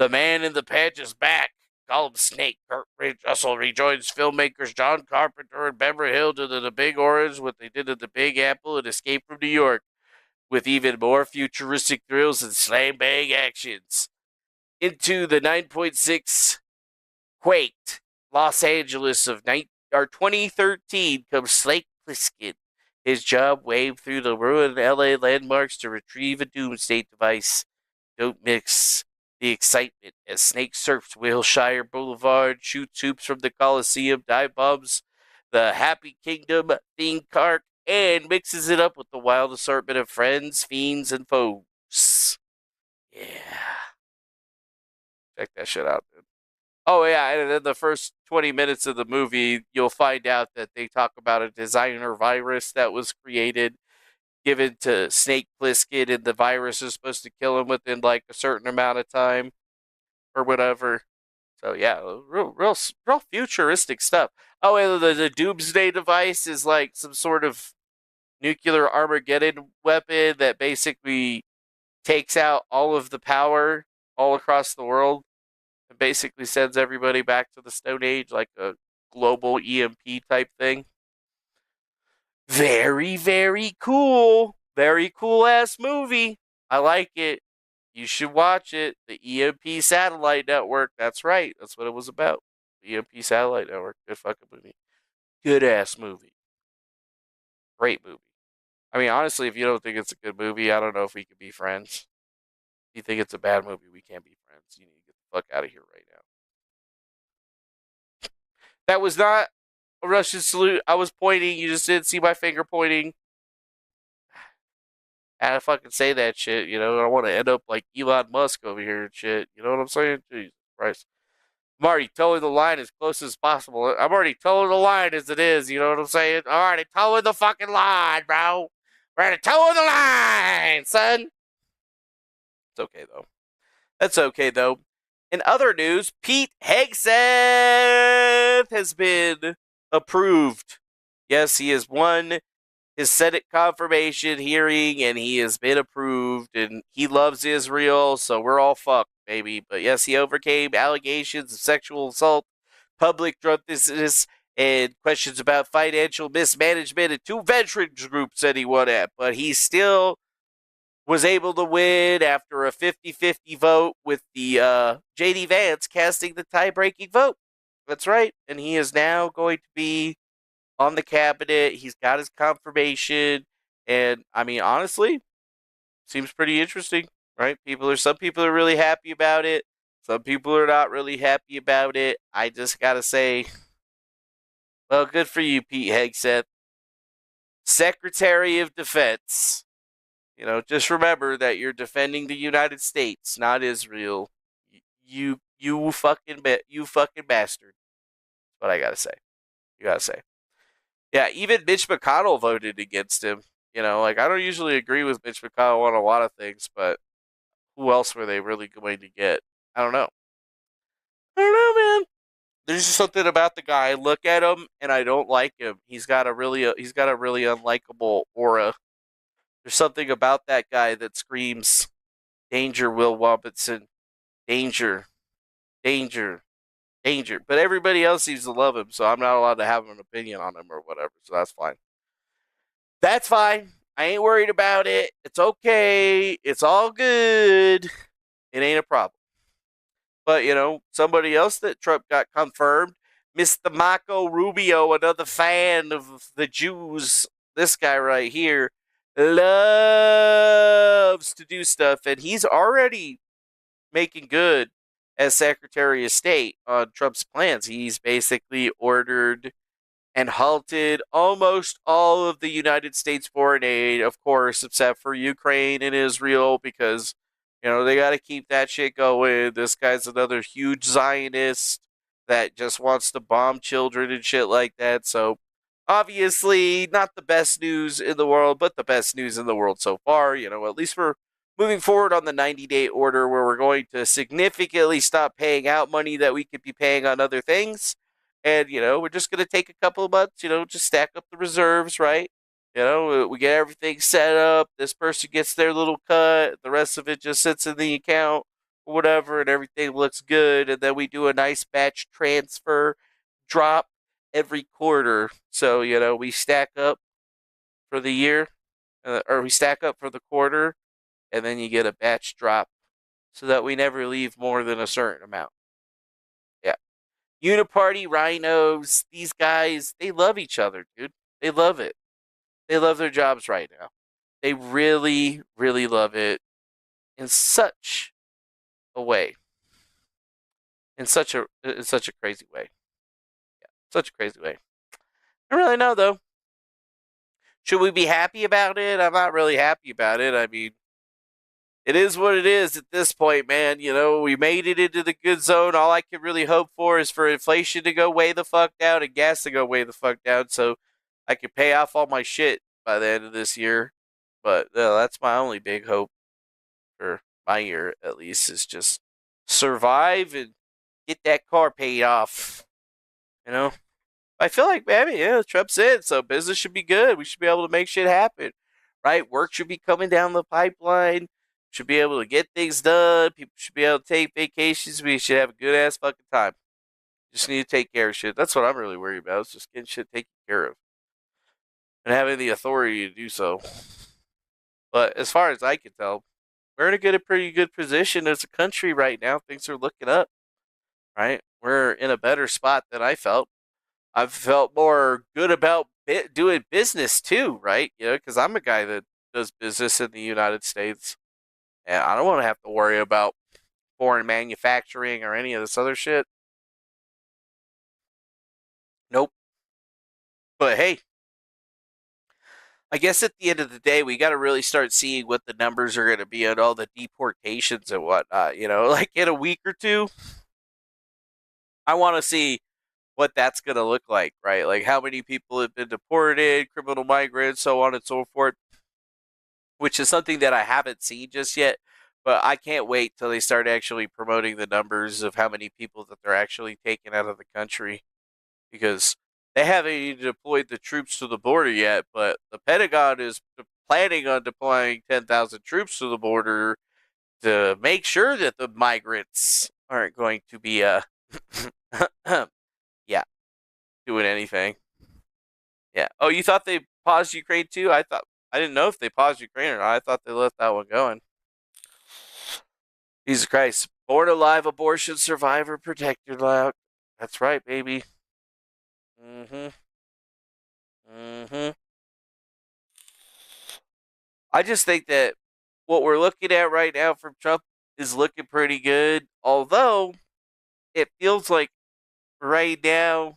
Speaker 1: The man in the patch is back. Call him Snake. Kurt Russell rejoins filmmakers John Carpenter and Beverly Hill to the Big Orange, what they did at the Big Apple and Escape from New York, with even more futuristic thrills and slam bang actions. Into the 9.6 quaked Los Angeles of 2013 comes Snake Plissken. His job waved through the ruined LA landmarks to retrieve a doomsday device. Don't mix the excitement as Snake surfs Wilshire Boulevard, shoots hoops from the Coliseum, dive bombs the Happy Kingdom theme park, and mixes it up with the wild assortment of friends, fiends, and foes. Yeah. Check that shit out, dude. Oh, yeah, and in the first 20 minutes of the movie, you'll find out that they talk about a designer virus that was created, given to Snake Plissken, and the virus is supposed to kill him within, like, a certain amount of time, or whatever. So, yeah, real futuristic stuff. Oh, and the doomsday device is, like, some sort of nuclear Armageddon weapon that basically takes out all of the power all across the world. It basically sends everybody back to the Stone Age, like a global EMP type thing. Very, very cool. Very cool ass movie. I like it. You should watch it. The EMP Satellite Network. That's right. That's what it was about. The EMP Satellite Network. Good fucking movie. Good ass movie. Great movie. I mean, honestly, if you don't think it's a good movie, I don't know if we can be friends. If you think it's a bad movie, we can't be friends. You need to get the fuck out of here right now. That was not a Russian salute. I was pointing. You just didn't see my finger pointing. I had to fucking say that shit. You know, I want to end up like Elon Musk over here and shit. You know what I'm saying? Jesus Christ. I'm already towing the line as close as possible. I'm already towing the line as it is. You know what I'm saying? I'm already towing the fucking line, bro. We're already towing the line, son. It's okay, though. That's okay, though. In other news, Pete Hegseth has been approved. Yes, he has won his Senate confirmation hearing, and he has been approved, and he loves Israel, so we're all fucked, baby. But yes, he overcame allegations of sexual assault, public drunkenness, and questions about financial mismanagement and 2 veterans groups that he won at. But he still was able to win after a 50-50 vote with the J.D. Vance casting the tie-breaking vote. That's right, and he is now going to be on the cabinet. He's got his confirmation, and I mean, honestly, seems pretty interesting, right? Some people are really happy about it. Some people are not really happy about it. I just gotta say, well, good for you, Pete Hegseth, Secretary of Defense. You know, just remember that you're defending the United States, not Israel. You fucking bastard. That's what I gotta say. You gotta say. Yeah, even Mitch McConnell voted against him. You know, like I don't usually agree with Mitch McConnell on a lot of things, but who else were they really going to get? I don't know. I don't know, man. There's just something about the guy. I look at him and I don't like him. He's got a really unlikable aura. There's something about that guy that screams danger, Will Robertson. Danger. Danger. Danger. But everybody else seems to love him, so I'm not allowed to have an opinion on him or whatever, so that's fine. That's fine. I ain't worried about it. It's okay. It's all good. It ain't a problem. But, you know, somebody else that Trump got confirmed, Mr. Marco Rubio, another fan of the Jews. This guy right here loves to do stuff, and he's already making good as Secretary of State on Trump's plans. He's basically ordered and halted almost all of the United States foreign aid, of course, except for Ukraine and Israel, because, you know, they got to keep that shit going. This guy's another huge Zionist that just wants to bomb children and shit like that. So, obviously, not the best news in the world, but the best news in the world so far. You know, at least we're moving forward on the 90-day order where we're going to significantly stop paying out money that we could be paying on other things. And, you know, we're just going to take a couple of months, you know, just stack up the reserves, right? You know, we get everything set up. This person gets their little cut. The rest of it just sits in the account or whatever, and everything looks good. And then we do a nice batch transfer drop every quarter. So, you know, we stack up for the year, or we stack up for the quarter, and then you get a batch drop so that we never leave more than a certain amount. Yeah. Uniparty rhinos, these guys, they love each other, dude. They love it. They love their jobs right now. They really, really love it in such a way. In such a crazy way. Yeah, such a crazy way. I don't really know though. Should we be happy about it? I'm not really happy about it. I mean, it is what it is at this point, man. You know, we made it into the good zone. All I can really hope for is for inflation to go way the fuck down and gas to go way the fuck down so I can pay off all my shit by the end of this year. But that's my only big hope for my year, at least, is just survive and get that car paid off. You know? I feel like, man, yeah, Trump's in, so business should be good. We should be able to make shit happen, right? Work should be coming down the pipeline. Should be able to get things done. People should be able to take vacations. We should have a good ass fucking time. Just need to take care of shit. That's what I'm really worried about. Is just getting shit taken care of and having the authority to do so. But as far as I can tell, we're in a pretty good position as a country right now. Things are looking up, right? We're in a better spot than I felt. I've felt more good about doing business too, right? You know, because I'm a guy that does business in the United States, and I don't want to have to worry about foreign manufacturing or any of this other shit. Nope. But hey, I guess at the end of the day, we got to really start seeing what the numbers are going to be on all the deportations and whatnot. Like in a week or two, I want to see what that's going to look like, right? Like how many people have been deported, criminal migrants, so on and so forth, which is something that I haven't seen just yet. But I can't wait till they start actually promoting the numbers of how many people that they're actually taking out of the country, because they haven't even deployed the troops to the border yet, but the Pentagon is planning on deploying 10,000 troops to the border to make sure that the migrants aren't going to be, yeah, doing anything. Yeah. Oh, you thought they paused Ukraine too? I didn't know if they paused Ukraine or not. I thought they left that one going. Jesus Christ. Born alive abortion survivor protected loud. That's right, baby. Mm-hmm. Mm-hmm. I just think that what we're looking at right now from Trump is looking pretty good. Although it feels like right now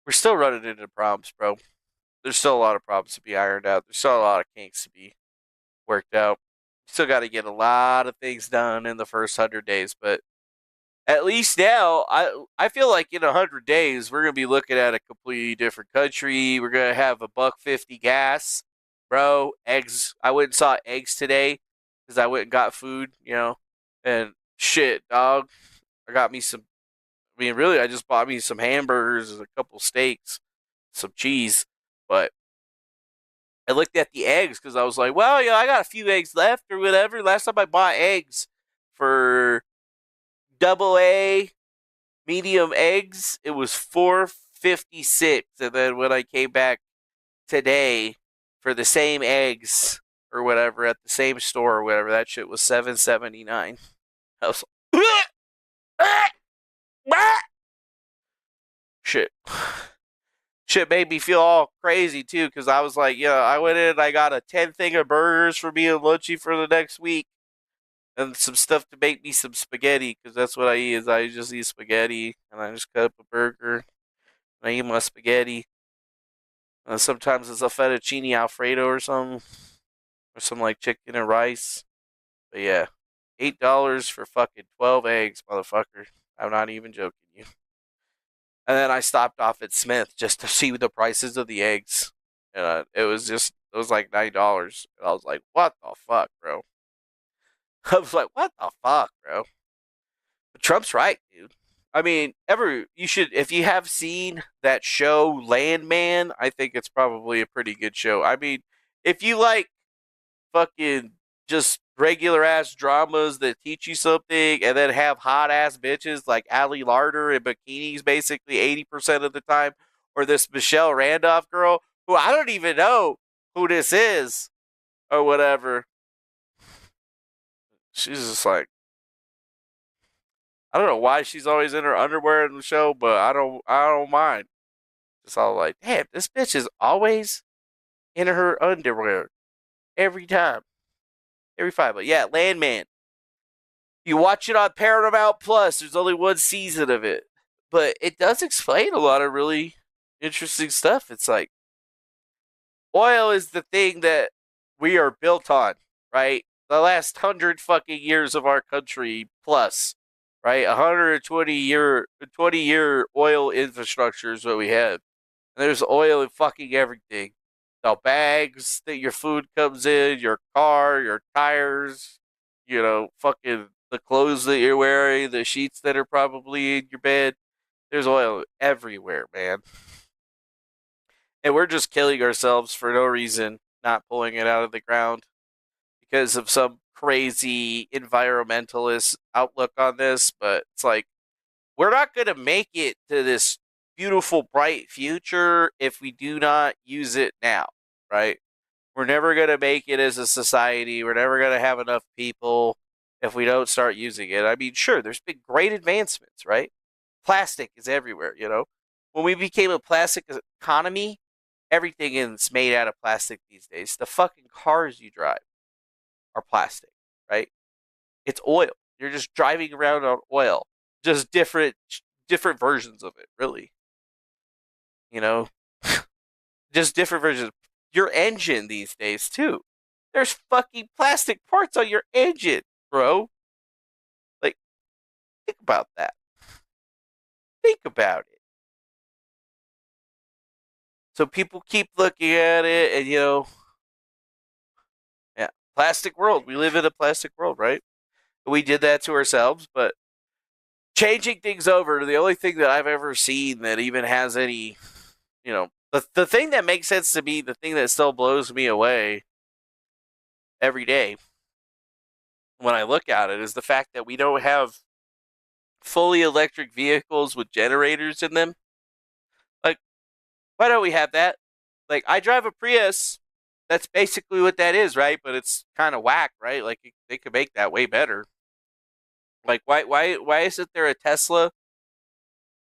Speaker 1: we're still running into problems, bro. There's still a lot of problems to be ironed out. There's still a lot of kinks to be worked out. Still got to get a lot of things done in the first 100 days, but at least now, I feel like in 100 days we're gonna be looking at a completely different country. We're gonna have a $1.50 gas, bro. Eggs. I went and saw eggs today because I went and got food, and shit, dog. I got me some. I mean, really, I just bought me some hamburgers, a couple steaks, some cheese, but I looked at the eggs because I was like, well, I got a few eggs left or whatever. Last time I bought eggs for double A medium eggs, it was $4.56, and then when I came back today for the same eggs or whatever at the same store or whatever, that shit was $7.79. I was like, shit. Shit made me feel all crazy too, because I was like, I went in and I got a 10 thing of burgers for me and Lunchy for the next week, and some stuff to make me some spaghetti, because that's what I eat. Is I just eat spaghetti, and I just cut up a burger, and I eat my spaghetti. Sometimes it's a fettuccine alfredo or something, or some like chicken and rice. But yeah, $8 for fucking 12 eggs, motherfucker. I'm not even joking you. And then I stopped off at Smith just to see the prices of the eggs. And it was like $9. And I was like, what the fuck, bro? I was like, what the fuck, bro? But Trump's right, dude. I mean, you should, if you have seen that show Landman, I think it's probably a pretty good show. I mean, if you like fucking just regular ass dramas that teach you something and then have hot ass bitches like Ali Larder in bikinis basically 80% of the time, or this Michelle Randolph girl who I don't even know who this is or whatever. She's just like, I don't know why she's always in her underwear in the show, but I don't mind. It's all like, damn, this bitch is always in her underwear every time, every five. But yeah, Landman. You watch it on Paramount Plus. There's only one season of it, but it does explain a lot of really interesting stuff. It's like oil is the thing that we are built on, right? The last 100 fucking years of our country plus, right? 20-year oil infrastructure is what we have. And there's oil in fucking everything. The bags that your food comes in, your car, your tires, fucking the clothes that you're wearing, the sheets that are probably in your bed. There's oil everywhere, man. And we're just killing ourselves for no reason, not pulling it out of the ground because of some crazy environmentalist outlook on this. But it's like, we're not going to make it to this beautiful, bright future if we do not use it now, right? We're never going to make it as a society. We're never going to have enough people if we don't start using it. I mean, sure, there's been great advancements, right? Plastic is everywhere, When we became a plastic economy, everything is made out of plastic these days. The fucking cars you drive are plastic, right? It's oil. You're just driving around on oil. Just different different versions of it, really. You know, just different versions. Your engine these days too. There's fucking plastic parts on your engine, bro. Like, think about that. Think about it. So people keep looking at it, and yeah, plastic world. We live in a plastic world, right? We did that to ourselves, but changing things over, the only thing that I've ever seen that even has any, the thing that makes sense to me, the thing that still blows me away every day when I look at it is the fact that we don't have fully electric vehicles with generators in them. Like, why don't we have that? Like, I drive a Prius. That's basically what that is, right? But it's kind of whack, right? Like, they could make that way better. Like, why isn't there a Tesla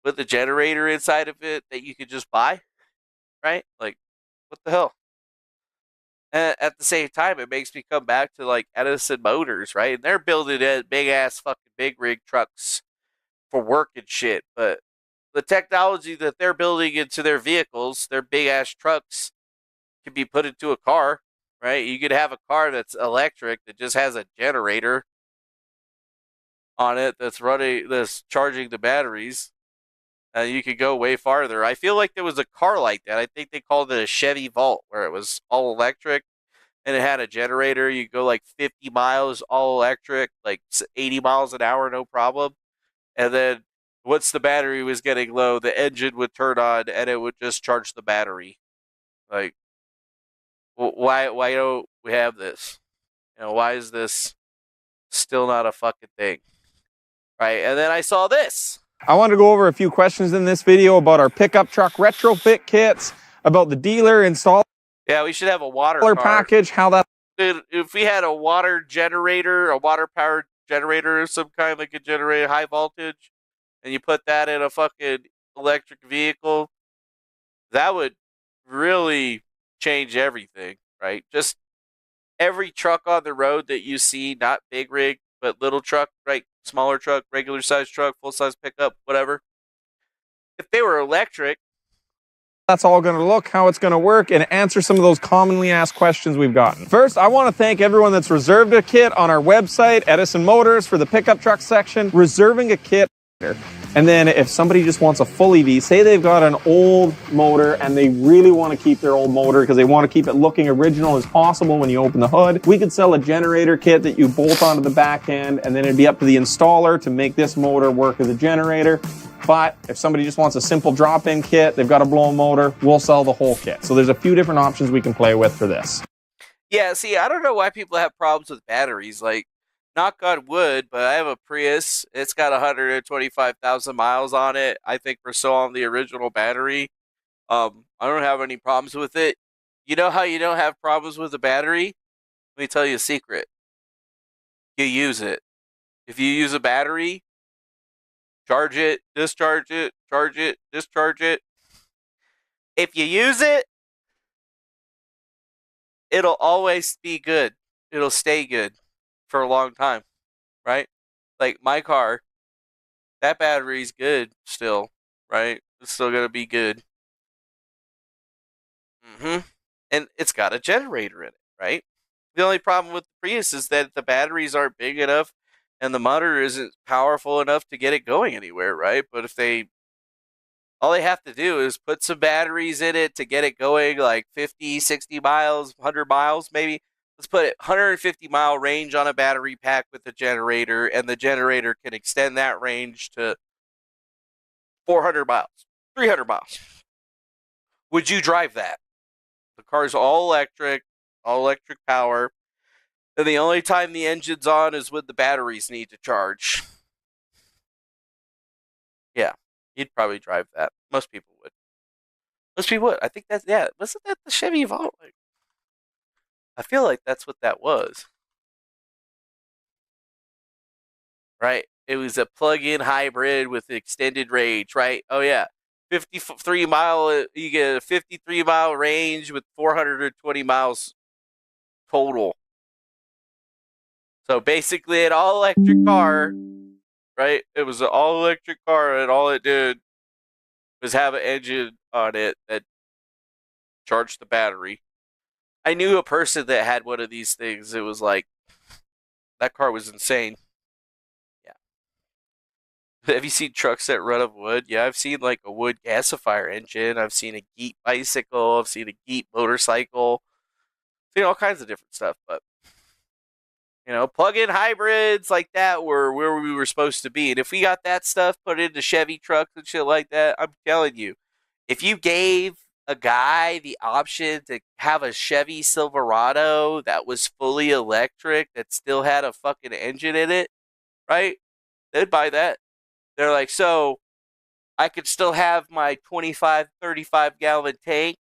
Speaker 1: with a generator inside of it that you could just buy, right? Like, what the hell? And at the same time, it makes me come back to like Edison Motors, right? And they're building big ass fucking big rig trucks for work and shit. But the technology that they're building into their vehicles, their big ass trucks, can be put into a car, right? You could have a car that's electric that just has a generator on it that's charging the batteries. And you could go way farther. I feel like there was a car like that. I think they called it a Chevy Volt, where it was all electric and it had a generator. You go like 50 miles all electric, like 80 miles an hour, no problem. And then once the battery was getting low, the engine would turn on and it would just charge the battery. Like, why don't we have this? Why is this still not a fucking thing? Right? And then I saw this.
Speaker 6: I want to go over a few questions in this video about our pickup truck retrofit kits, about the dealer installer
Speaker 1: Yeah, we should have a water car.
Speaker 6: package, how that...
Speaker 1: Dude, if we had a water generator, a water-powered generator of some kind that could generate high voltage, and you put that in a fucking electric vehicle, that would really change everything, right? Just every truck on the road that you see, not big rig, but little truck, right? Smaller truck, regular size truck, full size pickup, whatever. If they were electric,
Speaker 6: that's all going to look, how it's going to work, and answer some of those commonly asked questions we've gotten. First, I want to thank everyone that's reserved a kit on our website, Edison Motors, for the pickup truck section. Reserving a kit. And then if somebody just wants a full EV, say they've got an old motor and they really want to keep their old motor because they want to keep it looking original as possible when you open the hood, we could sell a generator kit that you bolt onto the back end, and then it'd be up to the installer to make this motor work as a generator. But if somebody just wants a simple drop-in kit, they've got a blown motor, we'll sell the whole kit. So there's a few different options we can play with for this.
Speaker 1: Yeah, see, I don't know why people have problems with batteries. Like, knock on wood, but I have a Prius. It's got 125,000 miles on it. I think we're still on the original battery. I don't have any problems with it. You know how you don't have problems with a battery? Let me tell you a secret. You use it. If you use a battery, charge it, discharge it, charge it, discharge it. If you use it, it'll always be good. It'll stay good for a long time, right? Like my car, that battery's good still, right? It's still gonna be good. And it's got a generator in it, right? The only problem with the Prius is that the batteries aren't big enough and the motor isn't powerful enough to get it going anywhere, right? But if all they have to do is put some batteries in it to get it going like 50, 60 miles, 100 miles maybe. Let's put it 150-mile range on a battery pack with a generator, and the generator can extend that range to 400 miles, 300 miles. Would you drive that? The car's all electric power, and the only time the engine's on is when the batteries need to charge. Yeah, you'd probably drive that. Most people would. I think that's, yeah, wasn't that the Chevy Volt? I feel like that's what that was. Right? It was a plug-in hybrid with extended range, right? Oh, yeah. 53 mile, you get a 53-mile range with 420 miles total. So basically an all-electric car right? It was an all electric car, and all it did was have an engine on it that charged the battery. I knew a person that had one of these things. It was like, that car was insane. Yeah. Have you seen trucks that run of wood? Yeah, I've seen like a wood gasifier engine. I've seen a Geet bicycle. I've seen a Geet motorcycle. I've seen all kinds of different stuff. But, plug-in hybrids like that were where we were supposed to be. And if we got that stuff put into Chevy trucks and shit like that, I'm telling you, if you gave a guy the option to have a Chevy Silverado that was fully electric that still had a fucking engine in it, right? They'd buy that. They're like, so I could still have my 25, 35 gallon tank,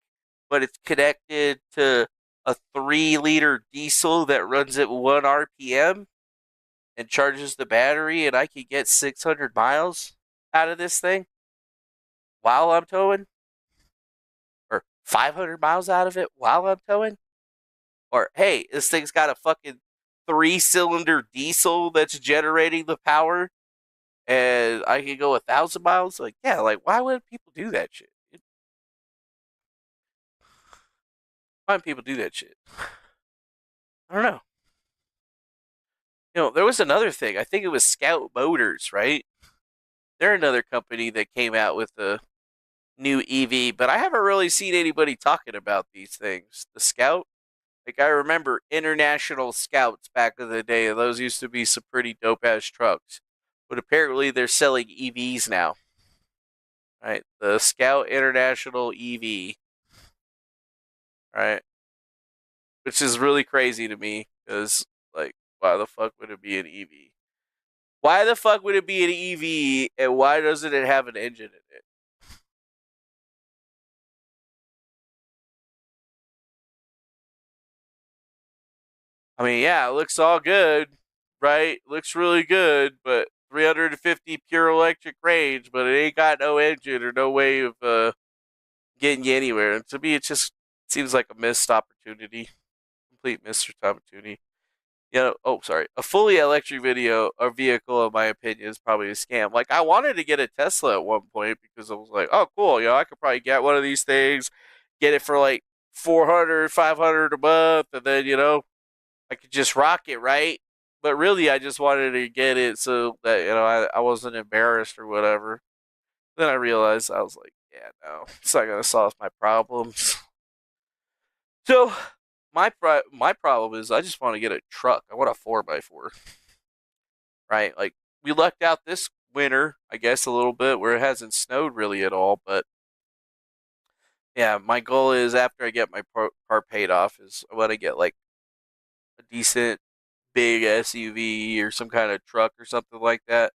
Speaker 1: but it's connected to a 3-liter diesel that runs at 1 RPM and charges the battery, and I could get 600 miles out of this thing while I'm towing, or 500 miles out of it while I'm towing, or hey, this thing's got a fucking 3-cylinder diesel that's generating the power, and I can go 1,000 miles. Like, yeah, like why would people do that shit? Why would people do that shit? I don't know. There was another thing. I think it was Scout Motors, right? They're another company that came out with a new EV, but I haven't really seen anybody talking about these things. The Scout, like I remember International Scouts back in the day. Those used to be some pretty dope ass trucks, but apparently they're selling EVs now. Right, the Scout International EV, right, which is really crazy to me because, like, why the fuck would it be an EV? Why the fuck would it be an EV, and why doesn't it have an engine in it? I mean, yeah, it looks all good, right? Looks really good, but 350 pure electric range, but it ain't got no engine or no way of getting you anywhere. And to me, it just seems like a missed opportunity, complete missed opportunity. Oh, sorry. A fully electric video or vehicle, in my opinion, is probably a scam. Like, I wanted to get a Tesla at one point because I was like, oh, cool. I could probably get one of these things, get it for like 400, 500 a month, and then, I could just rock it, right? But really, I just wanted to get it so that, I wasn't embarrassed or whatever. Then I realized, I was like, yeah, no, it's not going to solve my problems. So, my problem is I just want to get a truck. I want a 4x4, right? Like, we lucked out this winter, I guess, a little bit where it hasn't snowed really at all. But yeah, my goal is after I get my car paid off, is I want to get like a decent big SUV or some kind of truck or something like that,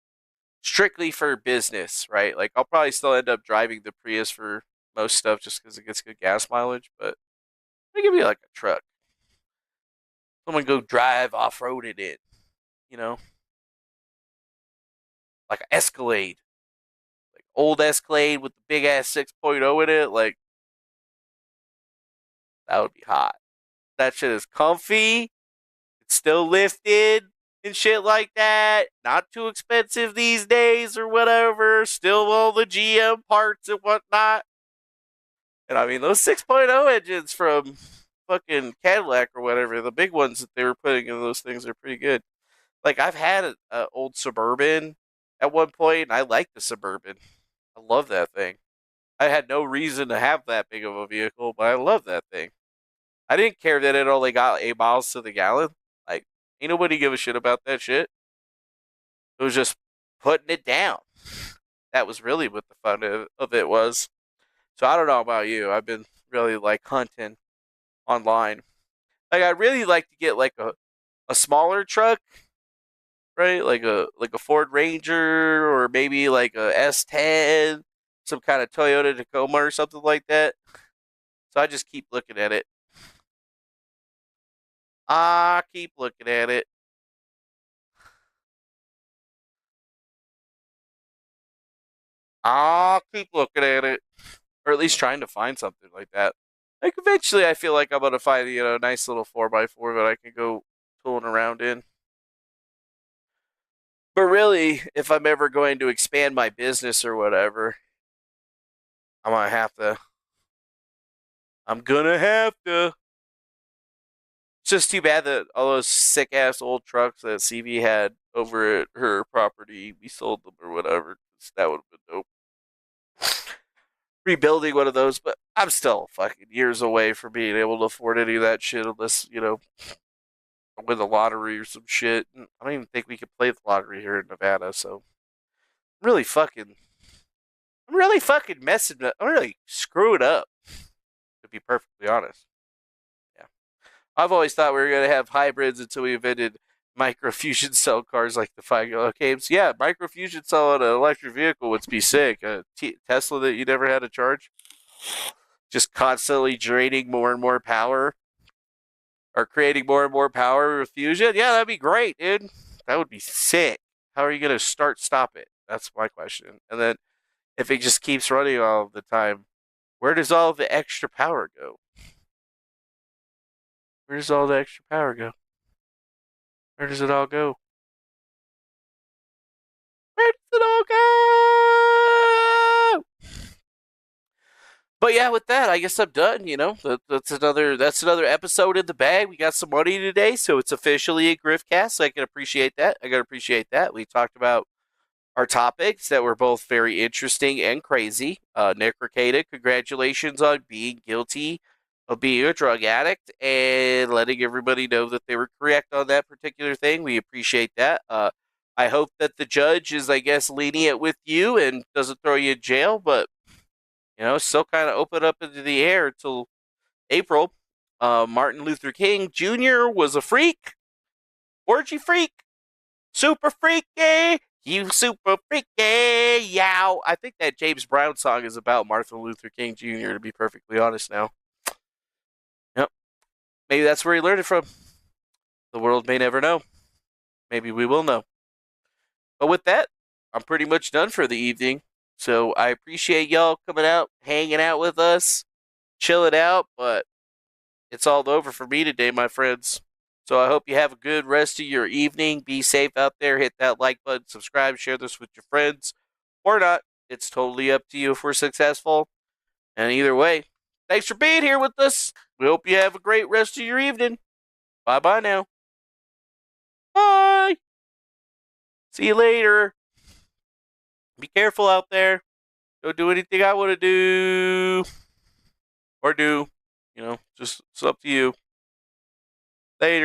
Speaker 1: strictly for business, right? Like, I'll probably still end up driving the Prius for most stuff just because it gets good gas mileage, but I give me like a truck. Someone go drive off road it in, you know, like an Escalade, like old Escalade with the big ass 6.0 in it. Like, that would be hot. That shit is comfy. It's still lifted and shit like that. Not too expensive these days or whatever. Still all the GM parts and whatnot. And I mean, those 6.0 engines from fucking Cadillac or whatever, the big ones that they were putting in those things are pretty good. Like, I've had an old Suburban at one point, and I like the Suburban. I love that thing. I had no reason to have that big of a vehicle, but I love that thing. I didn't care that it only got 8 miles to the gallon. Like, ain't nobody give a shit about that shit. It was just putting it down. That was really what the fun of it was. So I don't know about you. I've been really like hunting online. Like, I'd really like to get like a smaller truck, right? Like a Ford Ranger or maybe like a S10, some kind of Toyota Tacoma or something like that. So I just keep looking at it. I keep looking at it. I'll keep looking at it. Or at least trying to find something like that. Like, eventually I feel like I'm gonna find, a nice little 4x4 that I can go tooling around in. But really, if I'm ever going to expand my business or whatever, I'm gonna have to. I'm gonna have to. It's just too bad that all those sick ass old trucks that CV had over at her property, we sold them or whatever. That would have been dope. Rebuilding one of those, but I'm still fucking years away from being able to afford any of that shit unless, win the lottery or some shit. I don't even think we could play the lottery here in Nevada, so I'm really fucking messing up. I'm really screwing up, to be perfectly honest. Yeah. I've always thought we were going to have hybrids until we invented microfusion cell cars like the Defango games. Yeah, microfusion cell on an electric vehicle would be sick. A Tesla that you never had to charge, just constantly draining more and more power, or creating more and more power with fusion. Yeah, that'd be great, dude. That would be sick. How are you going to stop it? That's my question. And then if it just keeps running all the time, where does all the extra power go? Where does all the extra power go? Where does it all go? Where does it all go? But yeah, with that, I guess I'm done. That's another episode in the bag. We got some money today, so it's officially a griftcast. I can appreciate that. I can appreciate that. We talked about our topics that were both very interesting and crazy. Nick Rekieta, congratulations on being guilty of being a drug addict and letting everybody know that they were correct on that particular thing. We appreciate that. I hope that the judge is, I guess, lenient with you and doesn't throw you in jail, but still kind of open up into the air until April. Martin Luther King Jr. was a freak, orgy freak, super freaky. You super freaky, yow. I think that James Brown song is about Martin Luther King Jr., to be perfectly honest now. Yep. Maybe that's where he learned it from. The world may never know. Maybe we will know. But with that, I'm pretty much done for the evening. So I appreciate y'all coming out, hanging out with us, chilling out, but it's all over for me today, my friends. So I hope you have a good rest of your evening. Be safe out there. Hit that like button, subscribe, share this with your friends, or not. It's totally up to you if we're successful. And either way, thanks for being here with us. We hope you have a great rest of your evening. Bye-bye now. Bye. See you later. Be careful out there. Don't do anything I want to do. Or do. Just it's up to you. Later.